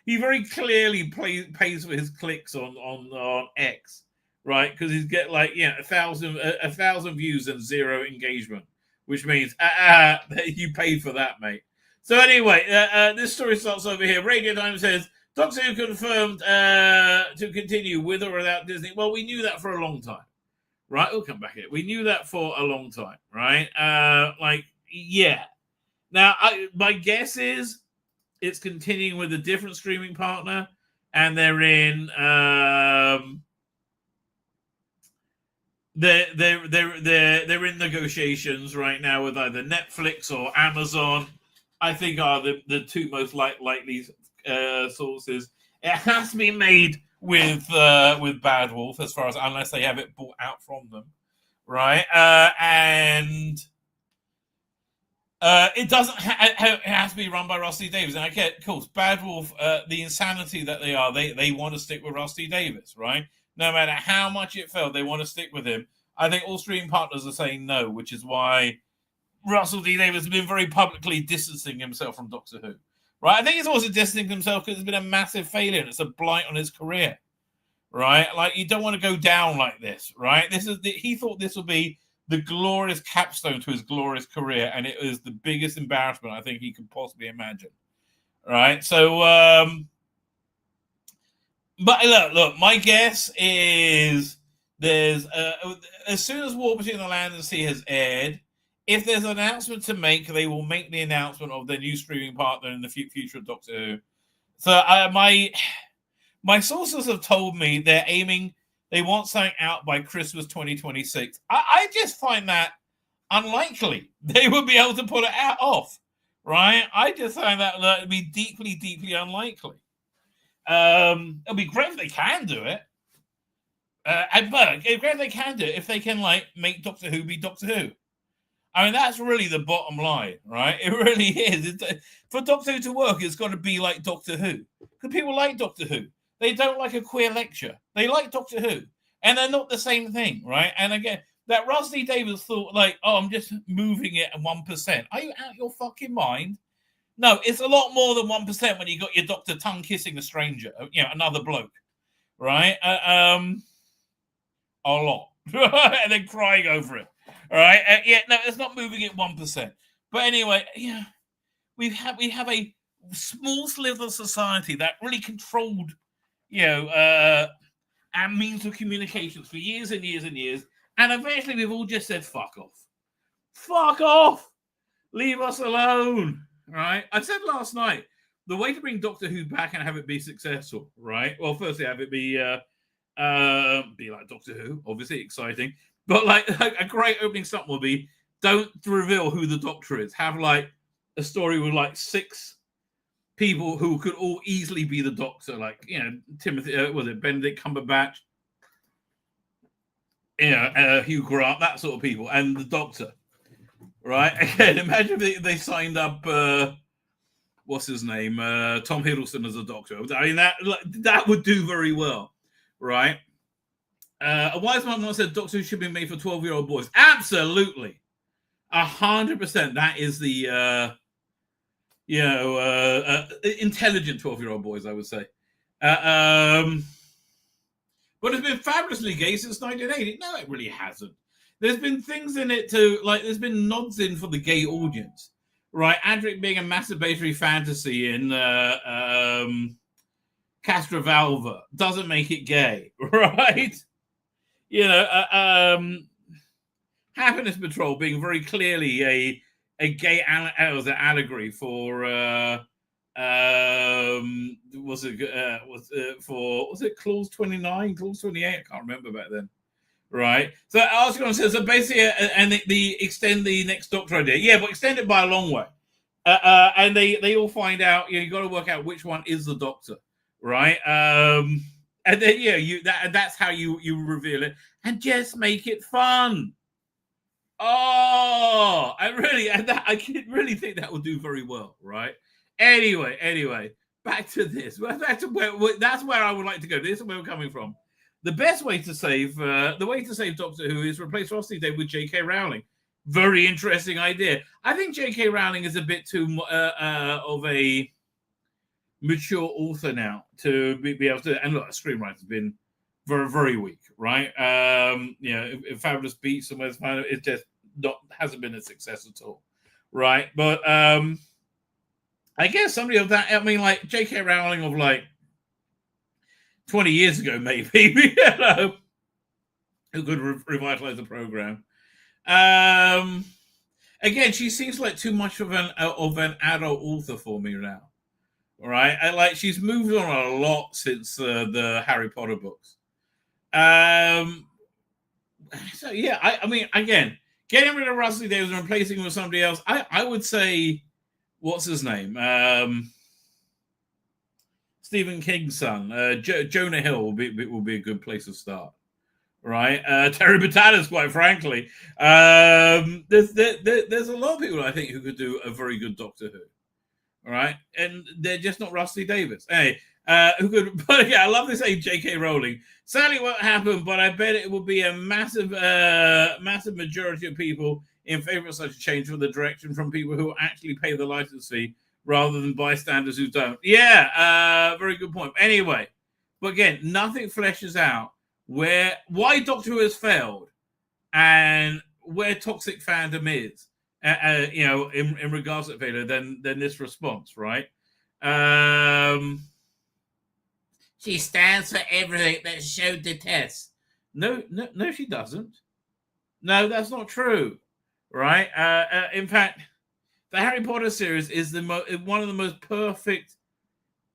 he very clearly pays for his clicks on X, right? Because he's get 1,000 views and 0 engagement, which means you paid for that, mate. So anyway, this story starts over here. Radio Times says Doctor Who confirmed to continue with or without Disney. Well, we knew that for a long time, right? We'll come back here. We knew that for a long time, right? Yeah. Now, my guess is it's continuing with a different streaming partner, and they're in they're in negotiations right now with either Netflix or Amazon. I think are the two most likely sources. It has to be made with Bad Wolf, as far as unless they have it bought out from them, right? And it doesn't. It has to be run by Rusty Davies. And I get, of course, Bad Wolf, the insanity that they are. They want to stick with Rusty Davies, right? No matter how much it failed, they want to stick with him. I think all streaming partners are saying no, which is why Russell D. Davies has been very publicly distancing himself from Doctor Who, right? I think he's also distancing himself because it's been a massive failure and it's a blight on his career, right? Like, you don't want to go down like this, right? He thought this would be the glorious capstone to his glorious career, and it was the biggest embarrassment I think he could possibly imagine, right? So, but look, my guess is there's as soon as War Between the Land and Sea has aired, if there's an announcement to make, they will make the announcement of their new streaming partner in the future of Doctor Who. So my sources have told me they're aiming, they want something out by Christmas 2026. I just find that unlikely. They would be able to put it off, right? I just find that would be deeply, deeply unlikely. It'll be great if they can do it. But it's great if they can do it, if they can make Doctor Who be Doctor Who. I mean, that's really the bottom line, right? It really is. For Doctor Who to work, it's got to be like Doctor Who. Because people like Doctor Who. They don't like a queer lecture. They like Doctor Who. And they're not the same thing, right? And again, that Rusty Davies thought, I'm just moving it at 1%. Are you out of your fucking mind? No, it's a lot more than 1% when you got your doctor tongue kissing a stranger, another bloke, right? A lot. And then crying over it. All right. It's not moving it 1%. But anyway, we have a small sliver of society that really controlled, our means of communications for years and years and years. And eventually we've all just said, fuck off. Fuck off. Leave us alone. Right. I said last night, the way to bring Doctor Who back and have it be successful, right? Well, firstly, have it be like Doctor Who, obviously exciting. But a great opening stunt will be, don't reveal who the Doctor is. Have a story with 6 people who could all easily be the Doctor, Timothy, was it Benedict Cumberbatch, Hugh Grant, that sort of people, and the Doctor, right? Again, imagine if they signed up, what's his name, Tom Hiddleston as a Doctor. I mean, that would do very well, right? A wise man once said Doctor Who should be made for 12-year-old boys. Absolutely. 100%. That is the, intelligent 12-year-old boys, I would say. But it's been fabulously gay since 1980. No, it really hasn't. There's been things in it there's been nods in for the gay audience, right? Adric being a masturbatory fantasy in Castrovalva doesn't make it gay, right? Happiness Patrol being very clearly a gay allegory for was it Clause 29, Clause 28? I can't remember back then, right? So I was going to say, so basically, and the extend the next Doctor idea, but extend it by a long way, and they all find out. You got to work out which one is the Doctor, right? And then that's how you reveal it, and just make it fun. Oh, I can really think that will do very well, right? Anyway, back to this. Back to that's where I would like to go. This is where we're coming from. the best way to save Doctor Who is replace Rusty Day with J.K. Rowling. Very interesting idea. I think J.K. Rowling is a bit too of a mature author now to be able to. And look, a screenwriter's been very, very weak, right? Fabulous Beasts and Where's Final, it just hasn't been a success at all, right? But I guess somebody of that, I mean, like J.K. Rowling of like 20 years ago, maybe, who could revitalize the program. Again, she seems like too much of an adult author for me now. All right, she's moved on a lot since the Harry Potter books. So yeah, I mean, again, getting rid of Rusty Davies and replacing him with somebody else, I would say, what's his name? Stephen King's son, Jonah Hill will be a good place to start. Right, Terry Batatas, quite frankly. There's a lot of people I think who could do a very good Doctor Who. All right, and they're just not Rusty Davies. Hey, who could? But yeah, I love this. J.K. Rowling. Sadly, it won't happen, but I bet it will be a massive majority of people in favor of such a change for the direction from people who actually pay the license fee rather than bystanders who don't. Yeah, very good point. Anyway, but again, nothing fleshes out why Doctor Who has failed and where toxic fandom is, in regards to failure, than this response, right? She stands for everything that show detests. No, she doesn't. No, that's not true, right? In fact, the Harry Potter series is one of the most perfect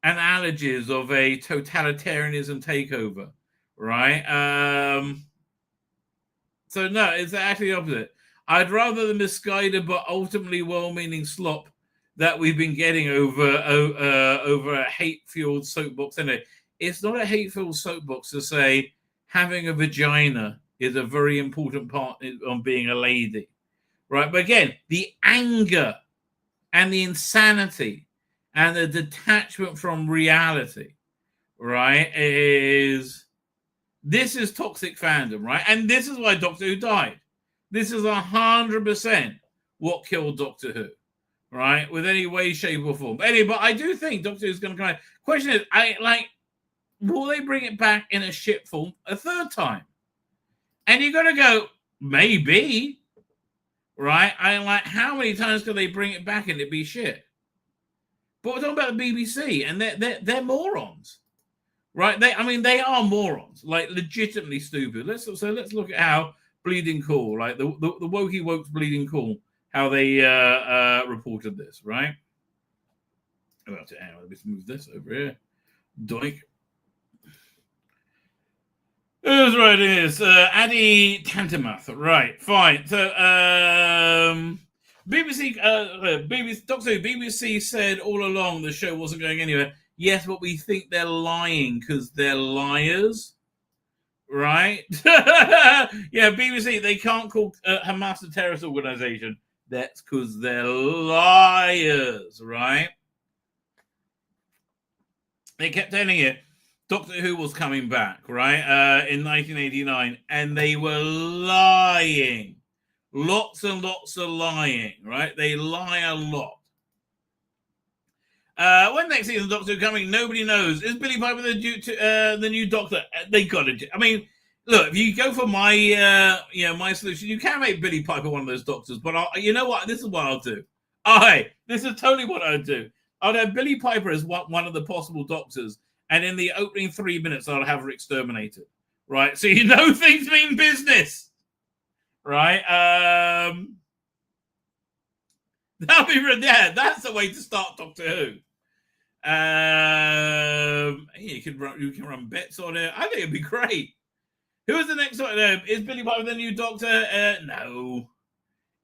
analogies of a totalitarianism takeover. Right. So no, it's actually the opposite. I'd rather the misguided but ultimately well-meaning slop that we've been getting over a hate-fueled soapbox. Anyway, it's not a hate-fueled soapbox to say having a vagina is a very important part on being a lady, right? But again, the anger and the insanity and the detachment from reality, right, This is toxic fandom, right? And this is why Doctor Who died. This is 100% what killed Doctor Who, right? With any way, shape, or form. Anyway, but I do think Doctor Who's going to come out. Question is, will they bring it back in a shit form a third time? And you're going to go, maybe, right? How many times can they bring it back and it be shit? But we're talking about the BBC, and they're morons. Right, they are morons, like legitimately stupid. Let's look at how Bleeding Cool, like the wokey wokes Bleeding Cool, how they reported this, right? Let's move this over here. Doink. Who's writing this? Addy Tantimath. Right, fine. So BBC Doctor Who, BBC said all along the show wasn't going anywhere. Yes, but we think they're lying because they're liars, right? Yeah, BBC, they can't call Hamas a terrorist organization. That's because they're liars, right? They kept telling you Doctor Who was coming back, right, in 1989, and they were lying. Lots and lots of lying, right? They lie a lot. When next season Doctor Who coming? Nobody knows. Is Billy Piper the new Doctor? They got to. I mean, look, if you go for my my solution, you can make Billy Piper one of those Doctors. But you know what? This is what I'll do. This is totally what I'd do. I'd have Billy Piper as one of the possible Doctors, and in the opening 3 minutes, I'll have her exterminated. Right, so you know things mean business. Right. That'll be that's the way to start Doctor Who. You can run bets on it. I think it'd be great. Who is the next Doctor? Is Billy Piper the new Doctor? No.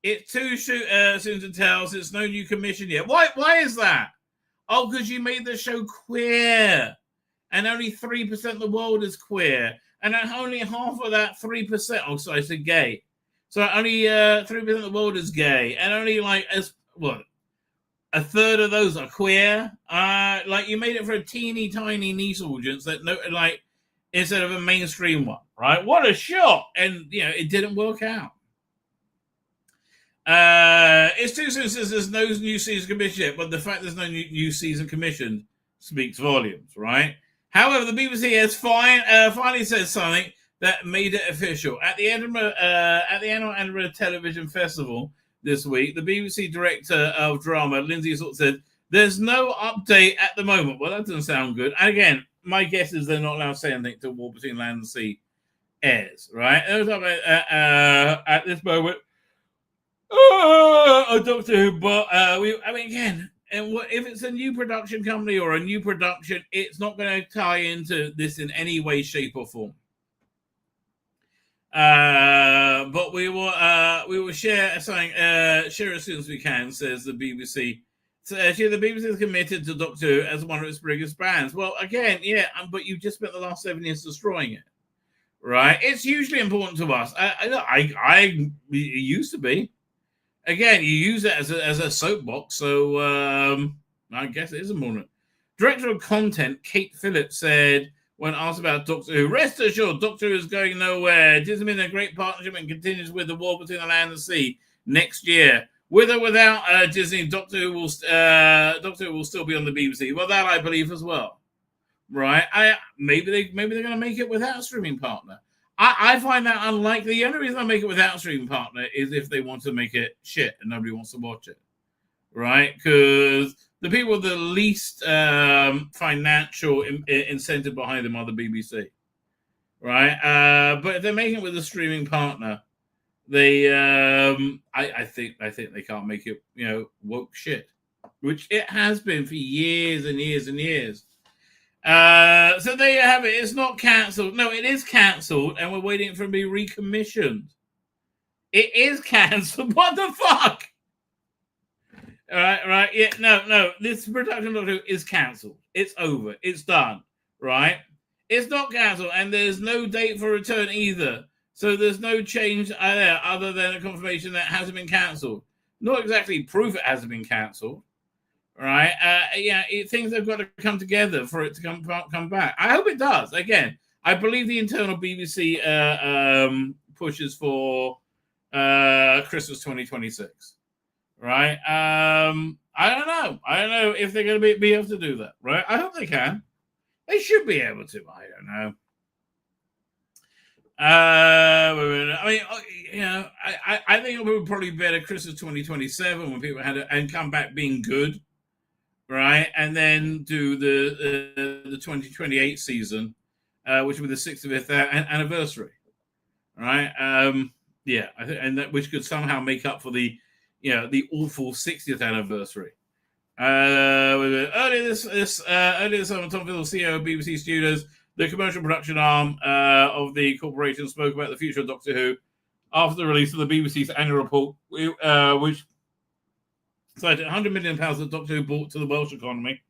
It's too soon to tell since no new commission yet. Why is that? Oh, because you made the show queer. And only 3% of the world is queer. And only half of that 3%, oh, sorry, I said gay. So only 3% of the world is gay. And only a third of those are queer. You made it for a teeny tiny niche audience that instead of a mainstream one, right? What a shot! And it didn't work out. It's too soon since there's no new season commissioned yet, but the fact there's no new season commissioned speaks volumes, right? However, the BBC has finally said something that made it official. At the annual Edinburgh Television Festival this week, the BBC director of drama, Lindsay Salt, said, "There's no update at the moment." Well, that doesn't sound good. And again, my guess is they're not allowed to say anything till War Between Land and Sea airs, right? At this moment, a Doctor Who, but again, and if it's a new production company or a new production, it's not going to tie into this in any way, shape, or form. But we will share something. Share as soon as we can, says the BBC. So the BBC is committed to Doctor Who as one of its biggest brands. Well, again, but you just spent the last 7 years destroying it, right? It's hugely important to us. I used to be. Again, you use it as a soapbox, so I guess it is important. Director of Content Kate Phillips said, when asked about Doctor Who, "Rest assured, Doctor Who is going nowhere. Disney is in a great partnership and continues with the War Between the Land and the Sea next year. With or without Disney, Doctor Who will still be on the BBC." Well, that I believe as well, right? Maybe they're going to make it without a streaming partner. I find that unlikely. The only reason I make it without a streaming partner is if they want to make it shit and nobody wants to watch it, right? Because the people with the least financial incentive behind them are the BBC, right? But if they're making it with a streaming partner, they, I think they can't make it, woke shit, which it has been for years and years and years. So there you have it. It's not cancelled. No, it is cancelled, and we're waiting for it to be recommissioned. It is cancelled. What the fuck? Right. Yeah, no. This production Doctor Who is cancelled. It's over. It's done. Right? It's not cancelled, and there's no date for return either. So there's no change there other than a confirmation that it hasn't been cancelled. Not exactly proof it hasn't been cancelled. Right? Things have got to come together for it to come back. I hope it does. Again, I believe the internal BBC pushes for Christmas 2026. Right? I don't know. I don't know if they're going to be able to do that. Right? I hope they can. They should be able to. I don't know. I think it would probably be better Christmas 2027 when people had it and come back being good. Right, and then do the 2028 season, which will be the 65th anniversary. Right, I think, and that which could somehow make up for the awful 60th anniversary. Earlier this summer, Tom Fiddle, CEO of BBC Studios, the commercial production arm of the corporation, spoke about the future of Doctor Who after the release of the BBC's annual report, which cited £100 million that Doctor Who brought to the Welsh economy,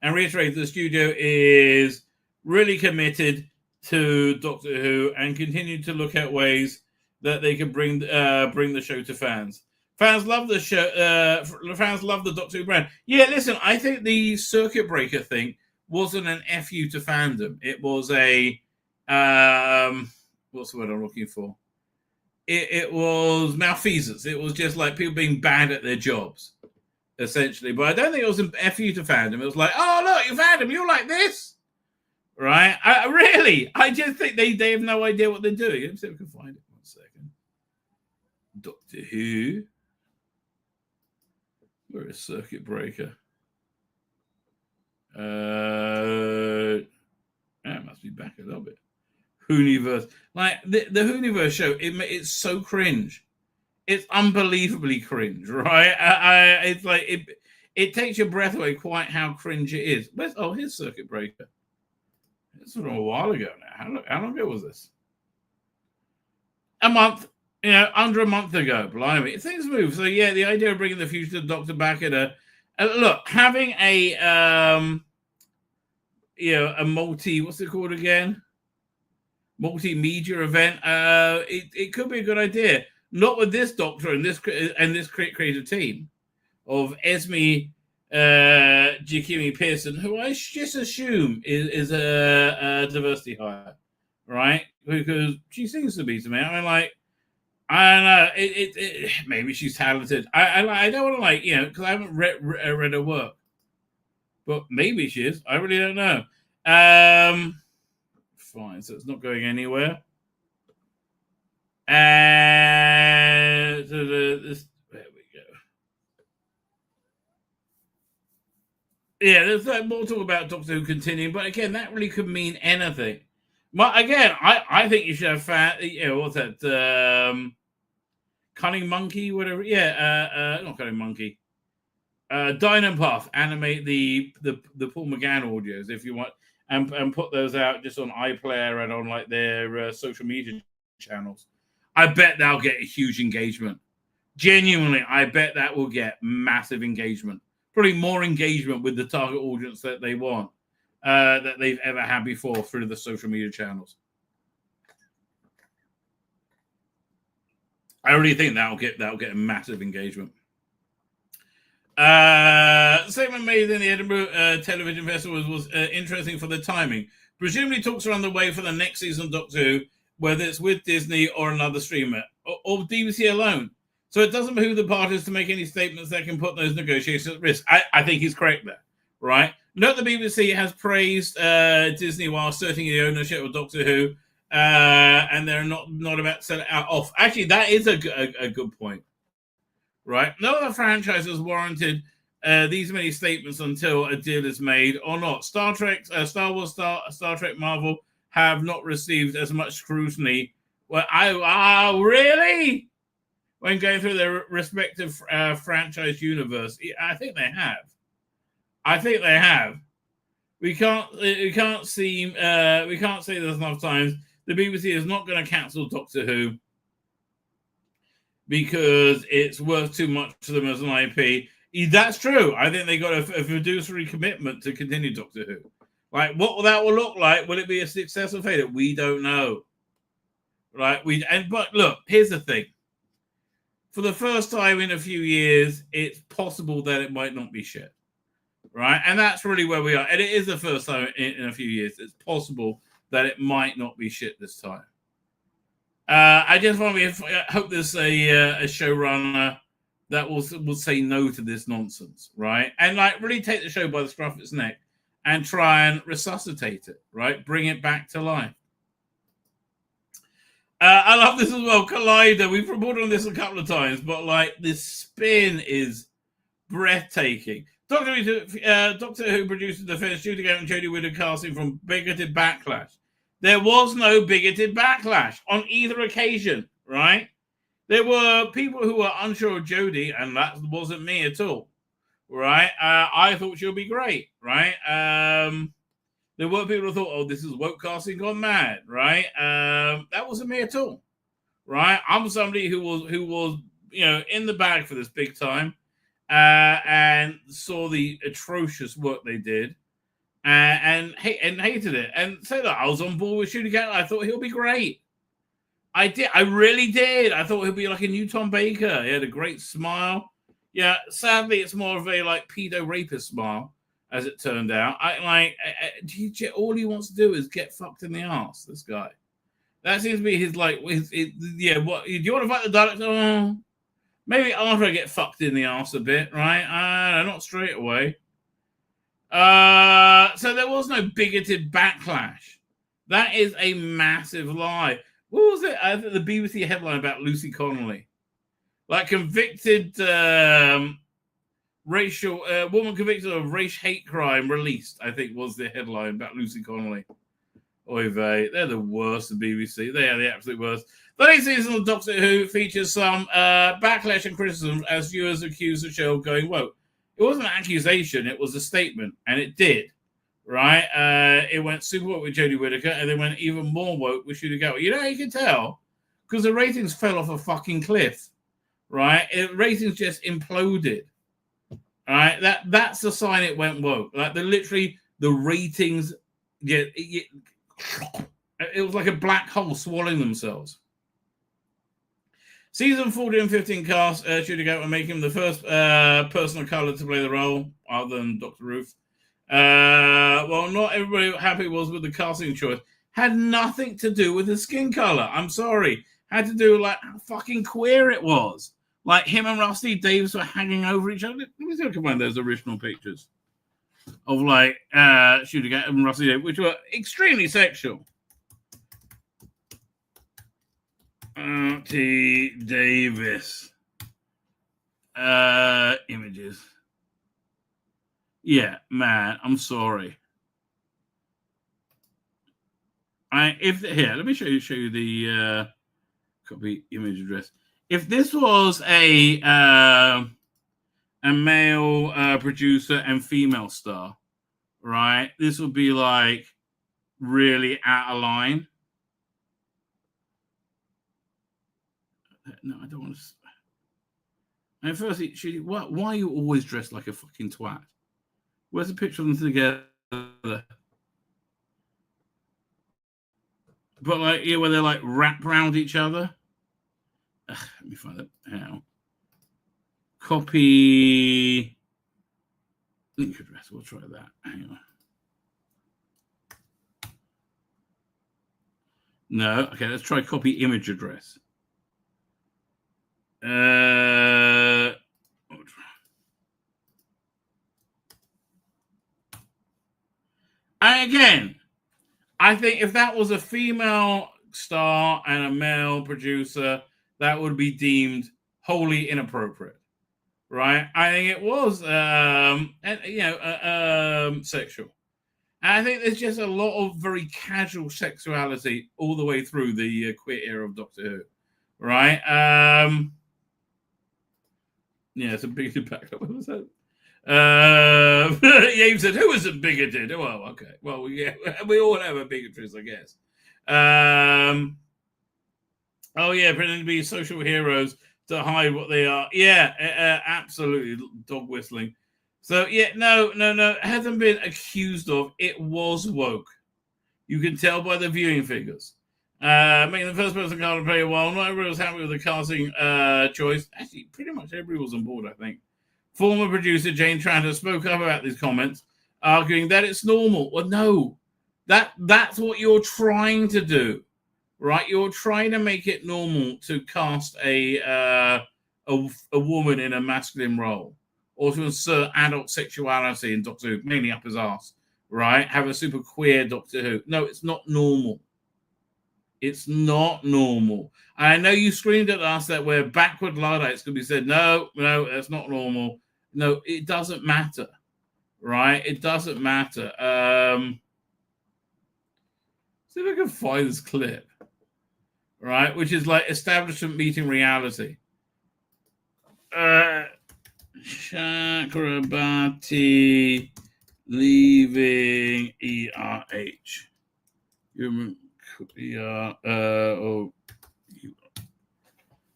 and reiterated the studio is really committed to Doctor Who and continue to look at ways that they can bring the show to fans. Fans love the show. Fans love the Doctor Who brand. Yeah, listen, I think the circuit breaker thing wasn't an FU to fandom. It was a what's the word I'm looking for? It was malfeasance. It was just like people being bad at their jobs, essentially. But I don't think it was an FU to fandom. It was like, oh, look, you fandom, you're like this. Right? I just think they have no idea what they're doing. Let me see if we can find it. 1 second. Doctor Who. Where is Circuit Breaker? It must be back a little bit. Whoniverse, like the Whoniverse show, it's so cringe. It's unbelievably cringe, right? It's like it takes your breath away. Quite how cringe it is. Here's Circuit Breaker. It's from a while ago now. How long ago was this? A month, under a month ago. Blimey, things move. So yeah, the idea of bringing the future Doctor back at look, having a a what's it called again? Multimedia event. It could be a good idea. Not with this Doctor and this creative team of Esme Jakimi Pearson, who I just assume is a diversity hire, right? Because she seems to be to me. I mean, like, I don't know. Maybe she's talented. I don't want to because I haven't read her work, but maybe she is. I really don't know. Fine. So it's not going anywhere. And there we go. Yeah, there's more talk about Doctor Who continuing, but again, that really could mean anything. But again, I think you should have what's that? Cunning Monkey, whatever. Yeah, not Cunning Monkey. Dynapath animate the Paul McGann audios if you want, and put those out just on iPlayer and on like their social media channels. I bet they'll get a huge engagement. Genuinely, I bet that will get massive engagement. Probably more engagement with the target audience that they want, that they've ever had before through the social media channels. I really think that'll get a massive engagement. Statement made in the Edinburgh Television Festival was interesting for the timing. Presumably talks are on the way for the next season of Doctor Who, whether it's with Disney or another streamer, or BBC alone. So it doesn't behoove the parties to make any statements that can put those negotiations at risk. I think he's correct there, right? Note the BBC has praised Disney while asserting the ownership of Doctor Who, and they're not about to sell it out off. Actually, that is a good point, right? No other franchise has warranted these many statements until a deal is made or not. Star Trek, Star Wars, Star Trek, Marvel have not received as much scrutiny. Well, really? When going through their respective franchise universe, I think they have. We can't say this enough times. The BBC is not going to cancel Doctor Who because it's worth too much to them as an IP. That's true. I think they got a fiduciary commitment to continue Doctor Who. Like, what that will look like? Will it be a success or failure? We don't know. Right? But look, here's the thing. For the first time in a few years, it's possible that it might not be shit. Right? And that's really where we are. And it is the first time in a few years. It's possible that it might not be shit this time. I just want to hope there's a showrunner that will say no to this nonsense, right? And like really take the show by the scruff of its neck and try and resuscitate it, right? Bring it back to life. I love this as well. Collider. We've reported on this a couple of times, but like this spin is breathtaking. Doctor Who produces the first shooting out and Jodie Whittaker casting from bigoted backlash. There was no bigoted backlash on either occasion, right? There were people who were unsure of Jodie, and that wasn't me at all, right? I thought she'll be great, right? There were people who thought, oh, this is woke casting gone mad, right? That wasn't me at all, right? I'm somebody who was in the bag for this big time, and saw the atrocious work they did, and hated it, and said that I was on board with Shooting Out. I thought he'll be great. I did. I really did. I thought he'll be like a new Tom Baker. He had a great smile. Yeah, sadly, it's more of a like pedo rapist smile, as it turned out. All he wants to do is get fucked in the ass. This guy. That seems to be his like. What do you want to fight the director? Oh, maybe after I get fucked in the ass a bit, right? Not straight away. So there was no bigoted backlash. That is a massive lie. What was it? I think the BBC headline about Lucy Connolly. Like convicted racial woman convicted of race hate crime released, I think was the headline about Lucy Connolly. Oy vey, they're the worst, the BBC. They are the absolute worst. The next season of Doctor Who features some backlash and criticism as viewers accuse the show of going woke. It wasn't an accusation, it was a statement, and it did. Right? It went super woke with Jodie Whittaker, and then went even more woke with Shooting Out. You know how you can tell? Because the ratings fell off a fucking cliff. Right? Ratings just imploded. All right? That's the sign it went woke. Like the ratings, it was like a black hole swallowing themselves. Season 14 and 15 cast shooting out and making him the first person of color to play the role, other than Dr. Ruth. Well, not everybody happy was with the casting choice. Had nothing to do with the skin color. I'm sorry. Had to do with like how fucking queer it was. Like him and Rusty Davis were hanging over each other. Let me see if I can find those original pictures of like shooting out and Rusty Davis, which were extremely sexual. T. Davis. Images. Yeah, man, I'm sorry. Here, let me show you the copy image address. If this was a male producer and female star, right? This would be like really out of line. No, I don't want to. And firstly, why are you always dressed like a fucking twat? Where's the picture of them together? But like, yeah, where they're like wrapped around each other. Let me find it now. Copy link address. We'll try that. Hang on. No, okay. Let's try copy image address. And again, I think if that was a female star and a male producer, that would be deemed wholly inappropriate, right? I think it was, sexual. And I think there's just a lot of very casual sexuality all the way through the queer era of Doctor Who, right? Yeah, it's a bigoted backup. What was that? Yabe said, who isn't bigoted? Well, okay. Well, yeah, we all have a bigotries, I guess. Oh, yeah, pretending to be social heroes to hide what they are. Yeah, absolutely. Dog whistling. So, yeah, no. It hasn't been accused of. It was woke. You can tell by the viewing figures. Making the first person card to play a while. Not everybody was happy with the casting choice. Actually, pretty much everybody was on board, I think. Former producer Jane Tranter spoke up about these comments, arguing that it's normal. Well, no. That's what you're trying to do, right? You're trying to make it normal to cast a woman in a masculine role, or to insert adult sexuality in Doctor Who, mainly up his ass, right? Have a super queer Doctor Who. No, it's not normal. It's not normal. And I know you screamed at us that we're backward Luddites because we said, no, that's not normal. No, it doesn't matter, right? It doesn't matter. See if I can find this clip, right? Which is like establishment meeting reality. Chakrabarti leaving ERH. Human.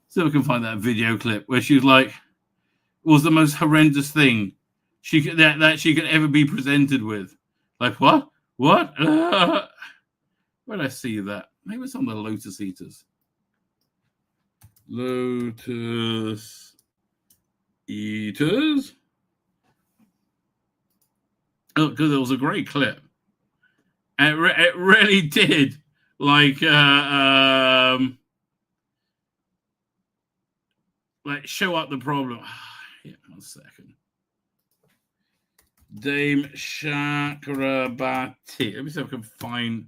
So we can find that video clip where she was like, was the most horrendous thing that she could ever be presented with. Like, what? Where did I see that? Maybe it's on the Lotus Eaters. Lotus Eaters. Oh, because it was a great clip. And it really did. Like show up the problem. Yeah, 1 second. Dame Chakrabarti. Let me see if I can find.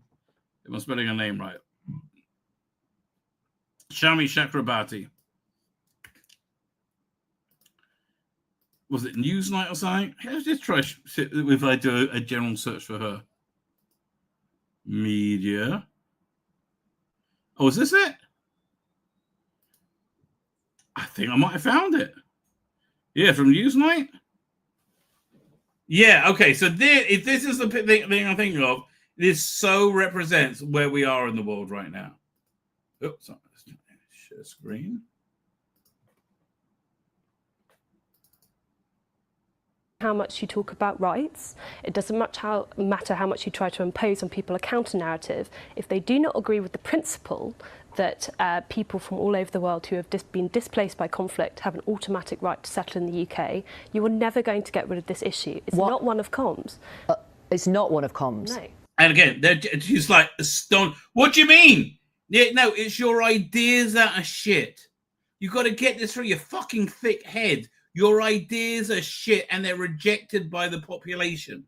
Am I spelling her name right? Shami Chakrabarti. Was it Newsnight or something? Let's just try if I do a general search for her. Media. Oh, is this it? I think I might have found it. Yeah, from Newsnight. Yeah, okay. So if this is the thing I'm thinking of, this so represents where we are in the world right now. Oops, share screen. How much you talk about rights. It doesn't matter how much you try to impose on people a counter-narrative. If they do not agree with the principle, that people from all over the world who have been displaced by conflict have an automatic right to settle in the UK, you are never going to get rid of this issue. It's not one of comms. It's not one of comms. No. And again, she's like, stone. What do you mean? Yeah, no, it's your ideas that are shit. You've got to get this through your fucking thick head. Your ideas are shit and they're rejected by the population.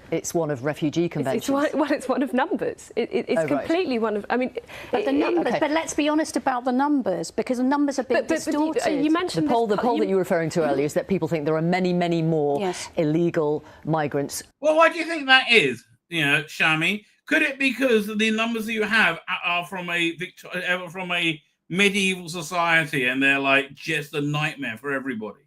It's one of refugee conventions. It's one of numbers. It's completely one of. I mean, but the numbers. Okay. But let's be honest about the numbers, because the numbers are being distorted. But you mentioned the poll that you were referring to earlier is that people think there are many, many more illegal migrants. Well, why do you think that is? You know, Shami, could it be because the numbers that you have are from a medieval society and they're like just a nightmare for everybody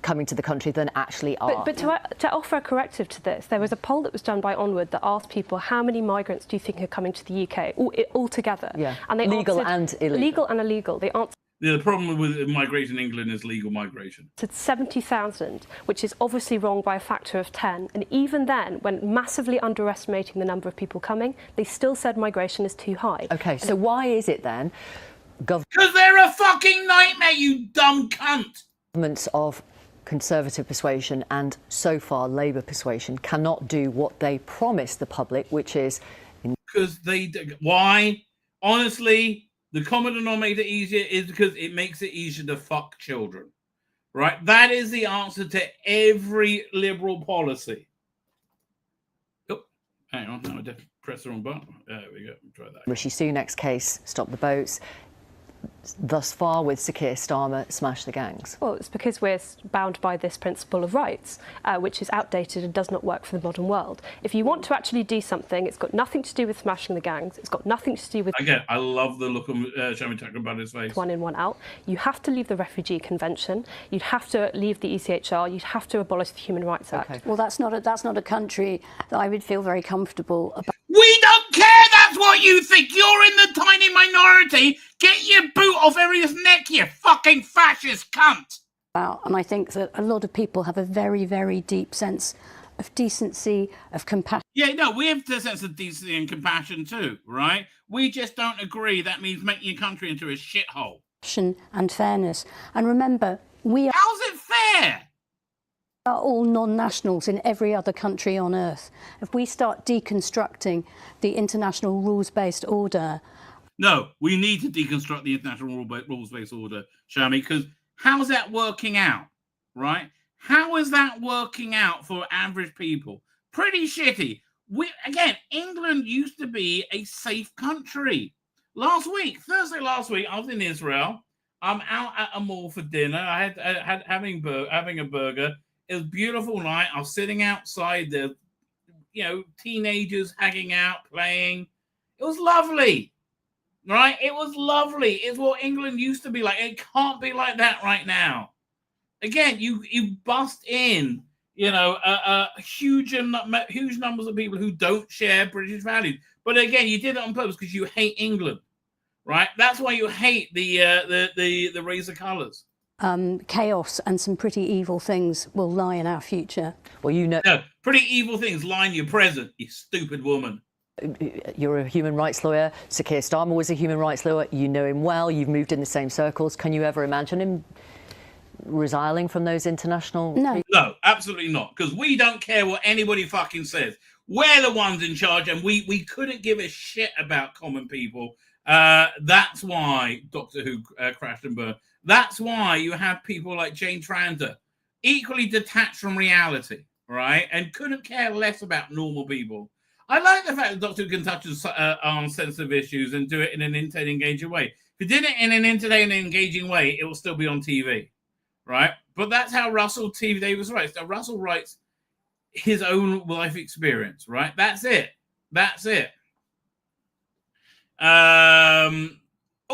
coming to the country than actually are. But to offer a corrective to this, there was a poll that was done by Onward that asked people how many migrants do you think are coming to the UK altogether? Yeah, and they legal and illegal. Legal and illegal. They answered. Yeah, the problem with migration in England is legal migration. It's 70,000, which is obviously wrong by a factor of 10. And even then, when massively underestimating the number of people coming, they still said migration is too high. Okay, so why is it then? Because they're a fucking nightmare, you dumb cunt. Governments of Conservative persuasion and so far Labour persuasion cannot do what they promise the public, which is... Because why? Honestly, the common denominator easier is because it makes it easier to fuck children, right? That is the answer to every liberal policy. Oh, hang on, no, I did press the wrong button. There we go, try that. Rishi Sunak's case, Stop the Boats. Thus far, with Sir Keir Starmer, Smash the Gangs? Well, it's because we're bound by this principle of rights, which is outdated and does not work for the modern world. If you want to actually do something, it's got nothing to do with smashing the gangs. It's got nothing to do with... Again, I love the look of Shami Chakrabarti's face. One in, one out. You have to leave the Refugee Convention. You'd have to leave the ECHR. You'd have to abolish the Human Rights Act. Okay. Well, that's not a country that I would feel very comfortable about. We don't care, that's what you think. You're in the tiny minority. Get your boot off everyone's neck, you fucking fascist cunt. And I think that a lot of people have a very, very deep sense of decency, of compassion. Yeah, no, we have the sense of decency and compassion too, right? We just don't agree that means making your country into a shithole. And fairness. And remember, we are... How's it fair? Are all non-nationals in every other country on earth. If we start deconstructing the international rules-based order... No, we need to deconstruct the international rules-based order, Shami, because how's that working out, right? How is that working out for average people? Pretty shitty. England used to be a safe country. Thursday last week, I was in Israel. I'm out at a mall for dinner. I had having a burger. It was a beautiful night. I was sitting outside, teenagers hanging out, playing. It was lovely, right? It was lovely. It's what England used to be like. It can't be like that right now. Again, you bust in, huge numbers of people who don't share British values. But again, you did it on purpose because you hate England, right? That's why you hate the race of colours. Chaos and some pretty evil things will lie in our future. Well, No, pretty evil things lie in your present, you stupid woman. You're a human rights lawyer. Sir Keir Starmer was a human rights lawyer. You know him well. You've moved in the same circles. Can you ever imagine him resiling from those international... No, absolutely not. Because we don't care what anybody fucking says. We're the ones in charge, and we couldn't give a shit about common people. That's why Doctor Who crashed and burned. That's why you have people like Jane Tranter, equally detached from reality, right? And couldn't care less about normal people. I like the fact that Doctor Who can touch on sensitive issues and do it in an entertaining, engaging way. If he did it in an entertaining, engaging way, it will still be on TV, right? But that's how Russell T. Davies writes. Now, Russell writes his own life experience, right? That's it. I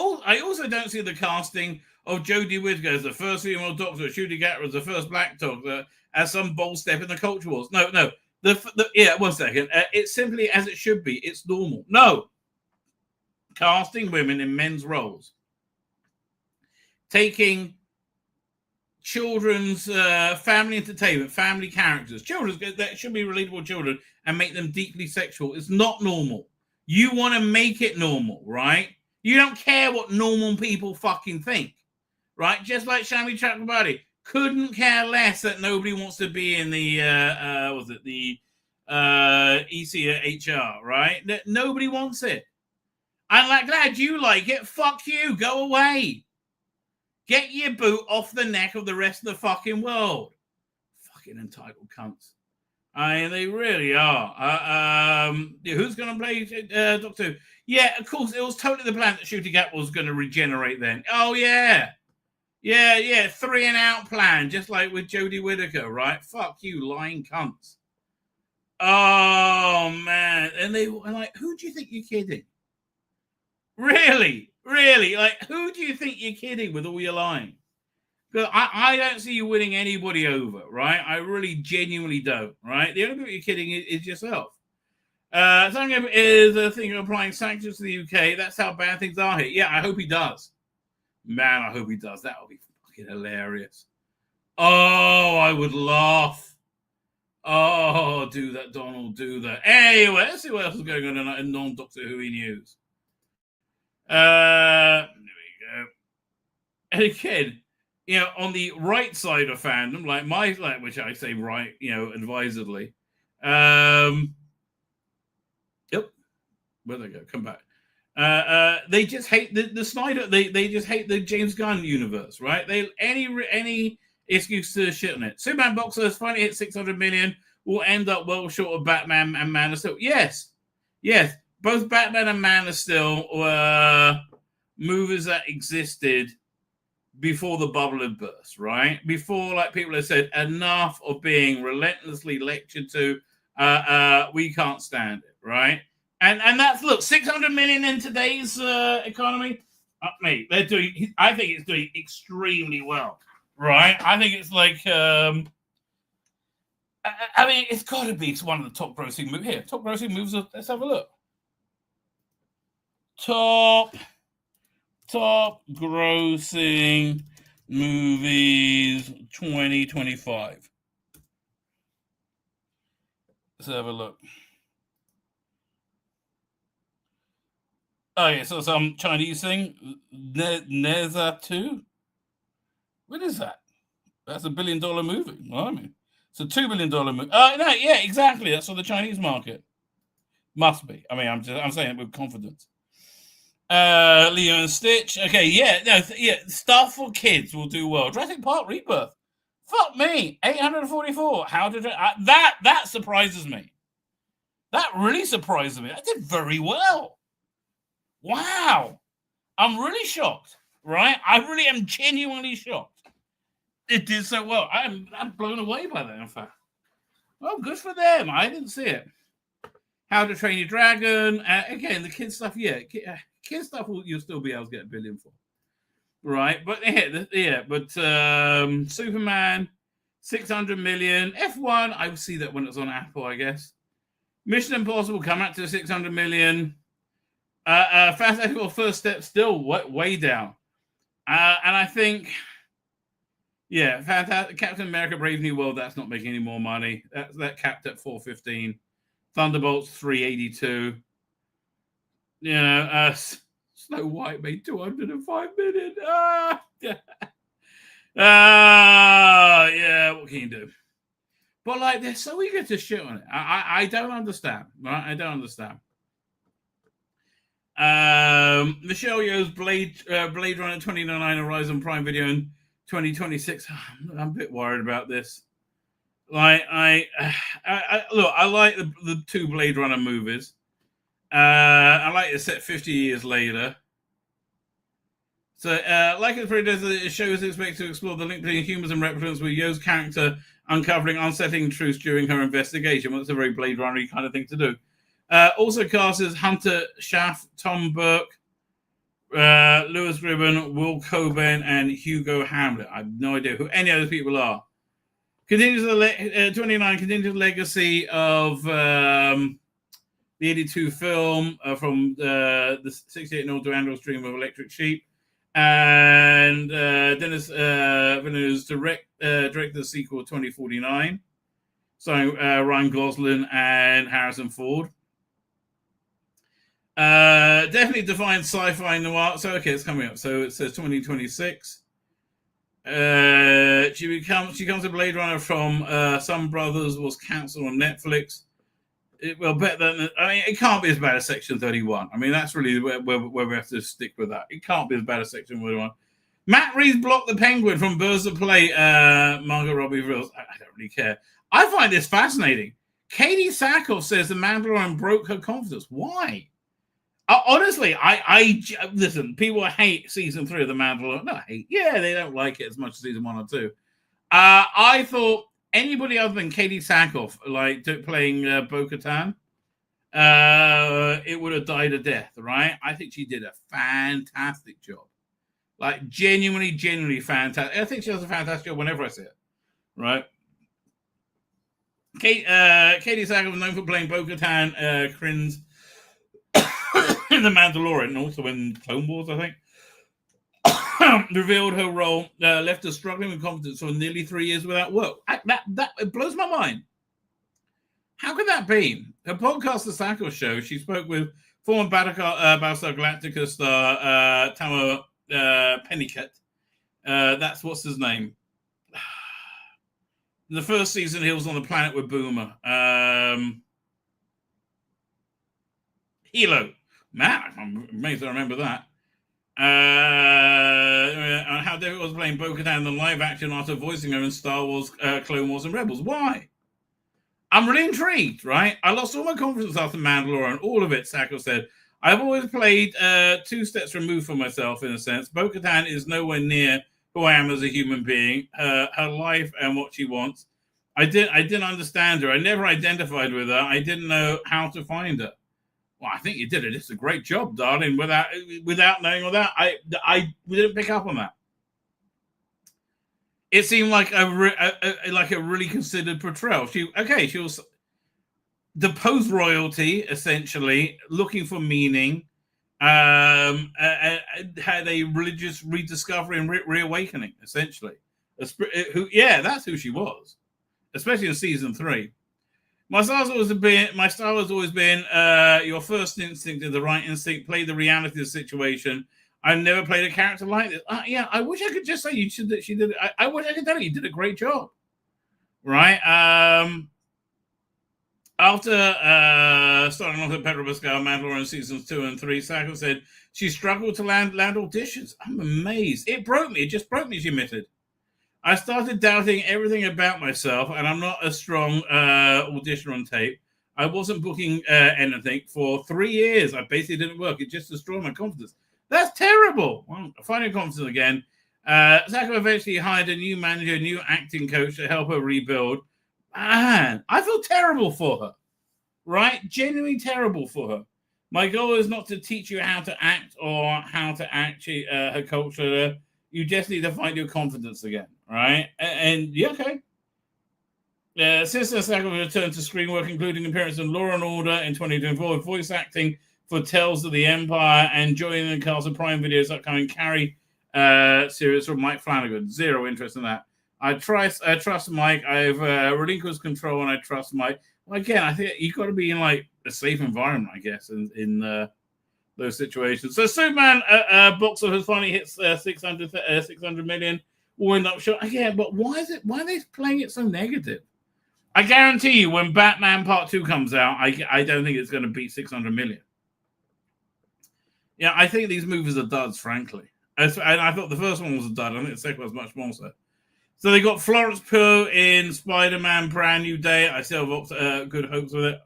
also don't see the casting of Jodie Whittaker as the first female doctor, Ncuti Gatwa as the first black doctor, as some bold step in the culture wars. No. One second. It's simply as it should be. It's normal. No. Casting women in men's roles. Taking children's family entertainment, family characters, children that should be relatable children, and make them deeply sexual. It's not normal. You want to make it normal, right? You don't care what normal people fucking think, right? Just like Shami Chakrabarti couldn't care less that nobody wants to be in the ECHR, right? That nobody wants it. I'm like, glad you like it. Fuck you. Go away. Get your boot off the neck of the rest of the fucking world. Fucking entitled cunts. I mean, they really are. Who's going to play Doctor Who? Yeah, of course, it was totally the plan that Shooty Gap was going to regenerate then. Oh, yeah. Yeah, 3 and out plan, just like with Jodie Whittaker, right? Fuck you, lying cunts. Oh, man. And they were like, who do you think you're kidding? Really? Like, who do you think you're kidding with all your lying? Because I don't see you winning anybody over, right? I really genuinely don't, right? The only people you're kidding is yourself. Sangam is thinking of applying sanctions to the UK. That's how bad things are here. Yeah, I hope he does. Man, I hope he does. That would be fucking hilarious. Oh, I would laugh. Oh, do that, Donald, do that. Anyway, let's see what else is going on in non-Doctor Who news. There we go. And again, on the right side of fandom, which I say right, advisedly. Yep. Where'd they go? Come back. They just hate the Snyder. They just hate the James Gunn universe, right? They any excuse to shit on it. Superman box office finally hit 600 million. Will end up well short of Batman and Man of Steel. Yes. Both Batman and Man of Steel were movies that existed before the bubble had burst, right? Before, like people have said, enough of being relentlessly lectured to. We can't stand it, right? And that's, look, 600 million in today's economy. Mate, they're doing. I think it's doing extremely well, right? I think it's like. I mean, it's got to be. It's one of the top grossing movies here. Top grossing movies. Let's have a look. Top grossing movies 2025. Let's have a look. Oh, yeah, so some Chinese thing. Neza 2? What is that? That's $1 billion movie. Well, I mean, it's a $2 billion movie. No, yeah, exactly. That's for the Chinese market. Must be. I mean, I'm saying it with confidence. Leo and Stitch. Okay, yeah, stuff for kids will do well. Jurassic Park Rebirth. Fuck me. 844. How did that surprises me. That really surprises me. That did very well. Wow. I'm really shocked, right? I really am genuinely shocked. It did so well. I'm blown away by that, in fact. Well, good for them. I didn't see it. How to Train Your Dragon. Again, the kids stuff, yeah. Kids stuff you'll still be able to get $1 billion for. Right? But Superman, 600 million. F1, I will see that when it's on Apple, I guess. Mission Impossible come out to 600 million. Fantastic First Step still way down. And I think, yeah, fantastic. Captain America Brave New World, that's not making any more money. That capped at 415. Thunderbolts 382. Snow White made 205 million. Yeah, what can you do? But like, they're so eager to shit on it. I don't understand, right? I don't understand. Michelle Yeoh's Blade Runner 2099 arrives on Prime Video in 2026. I'm a bit worried about this. Like, I look, I like the two Blade Runner movies. I like it set 50 years later. So, like it does, the show is expected to explore the link between humans and replicants, with Yeoh's character uncovering unsettling truths during her investigation. Well, that's a very Blade Runner-y kind of thing to do. Also cast as Hunter Schaff, Tom Burke, Lewis Gribben, Will Coben, and Hugo Hamlet. I have no idea who any of those people are. Continues 29 continues the legacy of the 82 film from the 68 Noel Durandal's Dream of Electric Sheep. And Dennis Villeneuve's directed the sequel 2049, starring Ryan Gosling and Harrison Ford. Definitely defines sci-fi noir. So okay, it's coming up. So it says 2026. She becomes a Blade Runner from Some Brothers was cancelled on Netflix. It can't be as bad as Section 31. I mean, that's really where we have to stick with that. It can't be as bad as Section 31. Matt Reeves blocked the Penguin from Birds of Prey. Margot Robbie reveals, I don't really care. I find this fascinating. Katie Sackhoff says The Mandalorian broke her confidence. Why? Honestly, I listen. People hate season 3 of The Mandalorian. No, hate. Yeah, they don't like it as much as season 1 or 2. I thought anybody other than Katie Sackhoff, playing Bo-Katan, it would have died a death, right? I think she did a fantastic job. Like, genuinely fantastic. I think she does a fantastic job whenever I see it, right? Katie Sackhoff was known for playing Bo-Katan, Kryns in The Mandalorian, and also in Clone Wars, I think. Revealed her role, left her struggling with confidence for nearly 3 years without work. That it blows my mind. How could that be? Her podcast, The Sackhoff Show, she spoke with former Battlestar Galactica star Tamo Pennicott. That's what's his name. In the first season, he was on the planet with Boomer. Hilo. Man, I'm amazed I remember that. How David was playing Bo-Katan in the live action after voicing her in Star Wars, Clone Wars, and Rebels. Why? I'm really intrigued, right? I lost all my confidence after Mandalorian, all of it, Sacco said. I've always played 2 steps removed from myself, in a sense. Bo-Katan is nowhere near who I am as a human being, her life and what she wants. I didn't understand her. I never identified with her. I didn't know how to find her. Well, I think you did just a great job, darling. Without knowing all that, I didn't pick up on that. It seemed like a really considered portrayal. She was the post royalty, essentially looking for meaning. Had a religious rediscovery and reawakening, essentially. That's who she was, especially in season 3. My style has always been your first instinct is the right instinct. Play the reality of the situation. I've never played a character like this. I wish I could just say she did it. I wish I could tell you did a great job. Right? After starting off at Pedro Pascal, Mandalorian seasons 2 and 3, Sacco said she struggled to land auditions. I'm amazed. It broke me. It just broke me, she admitted. I started doubting everything about myself, and I'm not a strong auditioner on tape. I wasn't booking anything for 3 years. I basically didn't work. It just destroyed my confidence. That's terrible. Well, finding confidence again. Sacco eventually hired a new manager, a new acting coach to help her rebuild. Man, I feel terrible for her, right? Genuinely terrible for her. My goal is not to teach you how to act or how to actually her culture. You just need to find your confidence again, right? And yeah, okay. Since the Sacco returned to screen work, including appearance in Law and Order in 2024, voice acting for Tales of the Empire, and joining the cast of Prime Video's upcoming Carrie series from Mike Flanagan. Zero interest in that. I trust Mike. I've relinquished control, and I trust Mike. Well, again, I think you've got to be in like a safe environment, I guess, in those situations. So Superman box office finally hits 600 million. We'll end up short again. But why are they playing it so negative? I guarantee you, when Batman Part 2 comes out, I don't think it's going to beat 600 million. Yeah, I think these movies are duds, frankly. And I thought the first one was a dud. I think the second was much more so. So they got Florence Pugh in Spider-Man Brand New Day. I still have good hopes with it.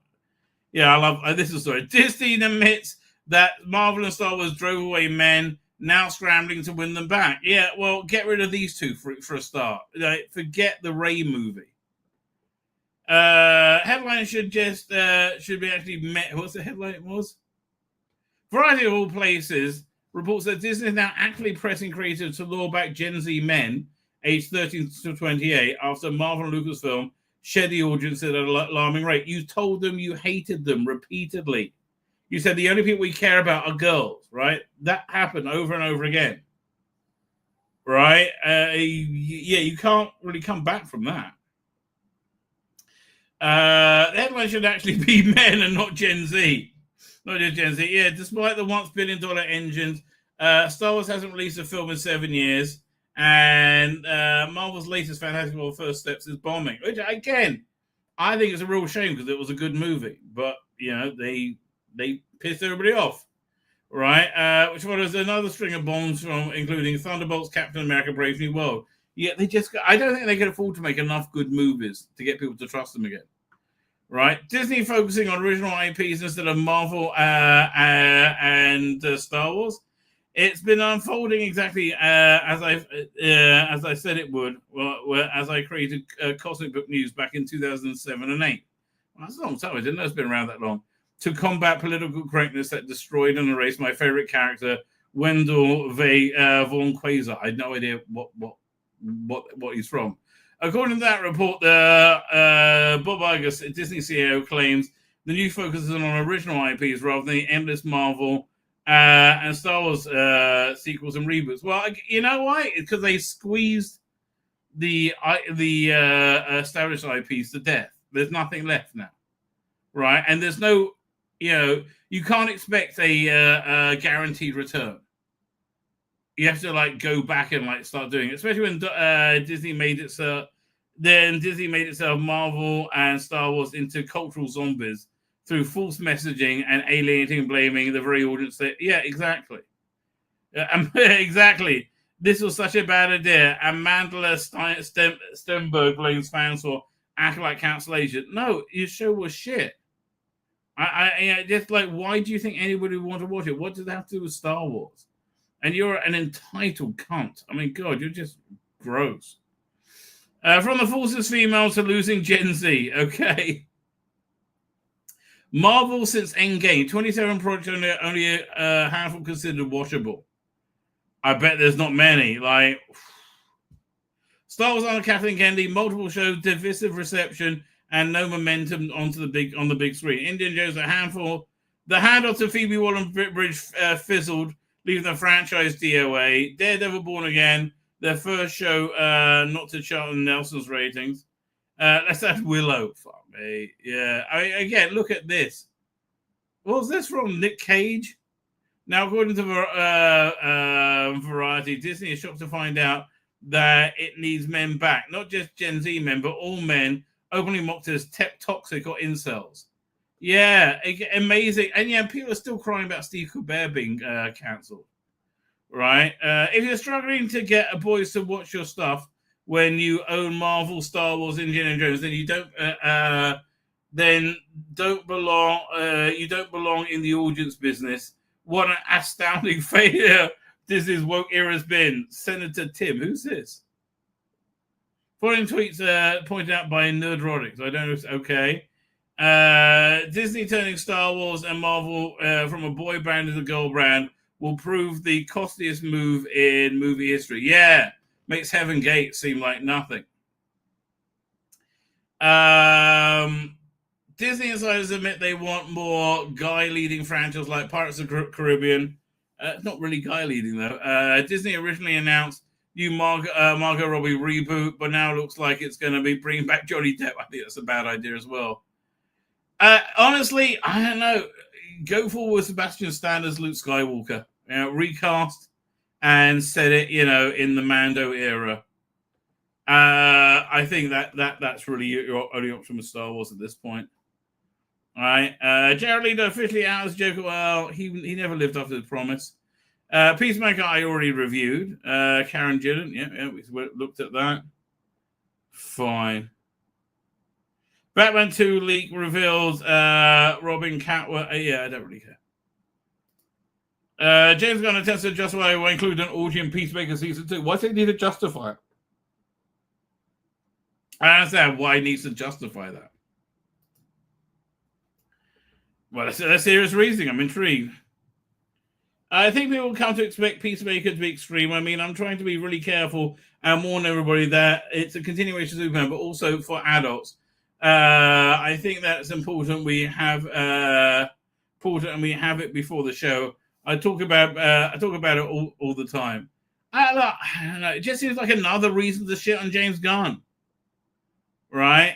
Yeah, I love this is a story. Disney admits that Marvel and Star Wars drove away men, now scrambling to win them back. Yeah, well, get rid of these two for a start. Forget the Rey movie. Headline should be actually met. What's the headline it was? Variety of all places reports that Disney is now actively pressing creators to lure back Gen Z men aged 13 to 28 after Marvel and Lucasfilm shed the audience at an alarming rate. You told them you hated them repeatedly. You said the only people we care about are girls, right? That happened over and over again, right? You can't really come back from that. The headline should actually be men and not Gen Z. Not just Gen Z. Yeah, despite the once billion-dollar engines, Star Wars hasn't released a film in 7 years, and Marvel's latest Fantastic Four First Steps is bombing. Which, again, I think it's a real shame because it was a good movie, but you know they pissed everybody off, right? Which was another string of bombs from including Thunderbolts, Captain America, Brave New World. Yeah, I don't think they can afford to make enough good movies to get people to trust them again. Right, Disney focusing on original IPs instead of Marvel and Star Wars. It's been unfolding exactly as I said it would. Well, as I created Cosmic Book News back in 2007 and 8. Well, that's a long time. I didn't know it's been around that long. To combat political correctness that destroyed and erased my favorite character, Wendell Von Quasar. I had no idea what he's from. According to that report, Bob Iger, Disney CEO, claims the new focus is on original IPs rather than the endless Marvel and Star Wars sequels and reboots. Well, you know why? It's because they squeezed the established IPs to death. There's nothing left now, right? And there's no, you can't expect a guaranteed return. You have to go back and start doing it, especially when Disney made itself. Then Disney made itself Marvel and Star Wars into cultural zombies through false messaging and alienating and blaming the very audience that. Yeah, exactly. Exactly. This was such a bad idea, and Mandela Stenberg blames fans for acting like cancellation. No, your show was shit. I just why do you think anybody would want to watch it? What does that have to do with Star Wars? And you're an entitled cunt. I mean, God, you're just gross. From the forces female to losing Gen Z. Okay. Marvel since Endgame. 27 projects, only a handful considered watchable. I bet there's not many. Star Wars under Kathleen Kennedy, multiple shows, divisive reception, and no momentum on the big screen. Indiana Jones, a handful. The handoff to Phoebe Waller-Bridge fizzled, leaving the franchise DOA. Daredevil Born Again, their first show, not to Charlton Nelson's ratings. Let's add Willow. Fuck me. Yeah. Again, look at this. What was this from? Nick Cage? Now, according to Variety, Disney is shocked to find out that it needs men back. Not just Gen Z men, but all men openly mocked as toxic or incels. Yeah, amazing. And yeah, people are still crying about Steve Colbert being cancelled. Right? If you're struggling to get boys to watch your stuff when you own Marvel, Star Wars, Indiana Jones, then you don't belong. You don't belong in the audience business. What an astounding failure Disney's woke era has been. Senator Tim, who's this? Following tweets pointed out by Nerdrotics. I don't know. If it's okay. Disney turning Star Wars and Marvel from a boy brand to a girl brand will prove the costliest move in movie history. Yeah, makes Heaven Gate seem like nothing. Disney insiders admit they want more guy-leading franchises like Pirates of the Caribbean. Not really guy-leading, though. Disney originally announced new Margot Robbie reboot, but now it looks like it's going to be bringing back Johnny Depp. I think that's a bad idea as well. Honestly, I don't know. Go forward with Sebastian Stan as Luke Skywalker. Recast and set it, in the Mando era. I think that's really your only option with Star Wars at this point. All right. Jared Leto officially out as Joker. Well, he never lived up to his promise. Peacemaker I already reviewed. Karen Gillan. Yeah, we looked at that. Fine. Batman 2 leak reveals Robin Catwoman. Yeah, I don't really care. James Gunn attempts to justify will include an orgy in Peacemaker Season 2. Why does he need to justify it? I don't understand why he needs to justify that. Well, that's a serious reasoning. I'm intrigued. I think people will come to expect Peacemaker to be extreme. I mean, I'm trying to be really careful and warn everybody that it's a continuation of Superman, but also for adults. I think that's important. We have it before the show. I talk about it all the time. I don't know. It just seems like another reason to shit on James Gunn, right?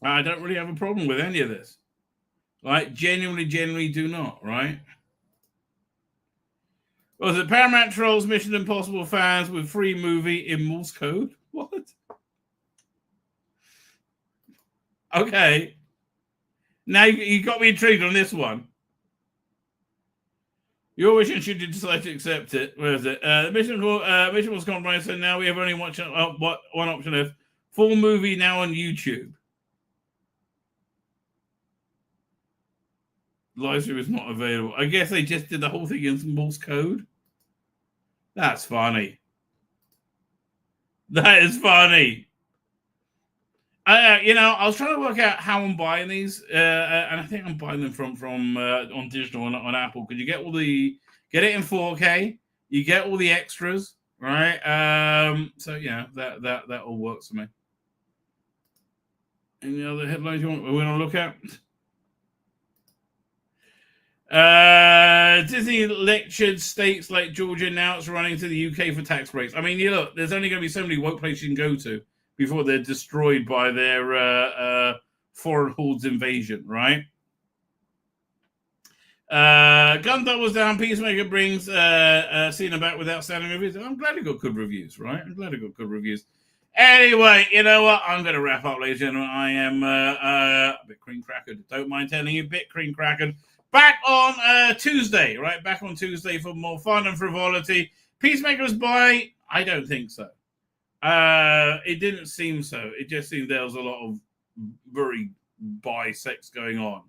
I don't really have a problem with any of this. Right? Genuinely do not, right? Was it Paramount trolls Mission Impossible fans with free movie in Morse code? What? Okay. Now you got me intrigued on this one. Your wish, and should you decide to accept it? Where is it? The mission was compromised, so now we have only one option left. Full movie now on YouTube. Live stream is not available. I guess they just did the whole thing in Morse code. That's funny. That is funny. I was trying to work out how I'm buying these, and I think I'm buying them from on digital on Apple, because you get get it in 4K, you get all the extras, right? So yeah, that all works for me. Any other headlines we want to look at? Disney lectured states like Georgia, now it's running to the UK for tax breaks. I mean, look, there's only going to be so many woke places you can go to before they're destroyed by their foreign hordes invasion, right? Gun doubles down. Peacemaker brings Cena back with outstanding reviews. I'm glad it got good reviews, right? I'm glad it got good reviews. Anyway, you know what? I'm going to wrap up, ladies and gentlemen. I am a bit cream crackered. Don't mind telling you, bit cream crackered. Back on Tuesday, right? Back on Tuesday for more fun and frivolity. Peacemakers by? I don't think so. It didn't seem so. It just seemed there was a lot of very bi-sex going on.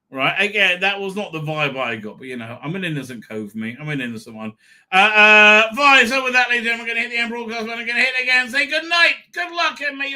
Right? Again, that was not the vibe I got, but I'm an innocent cove, me. I'm an innocent one. Fine, so with that, ladies and gentlemen, I'm going to hit the end broadcast, and I'm going to hit it again. Say good night, good luck, and may you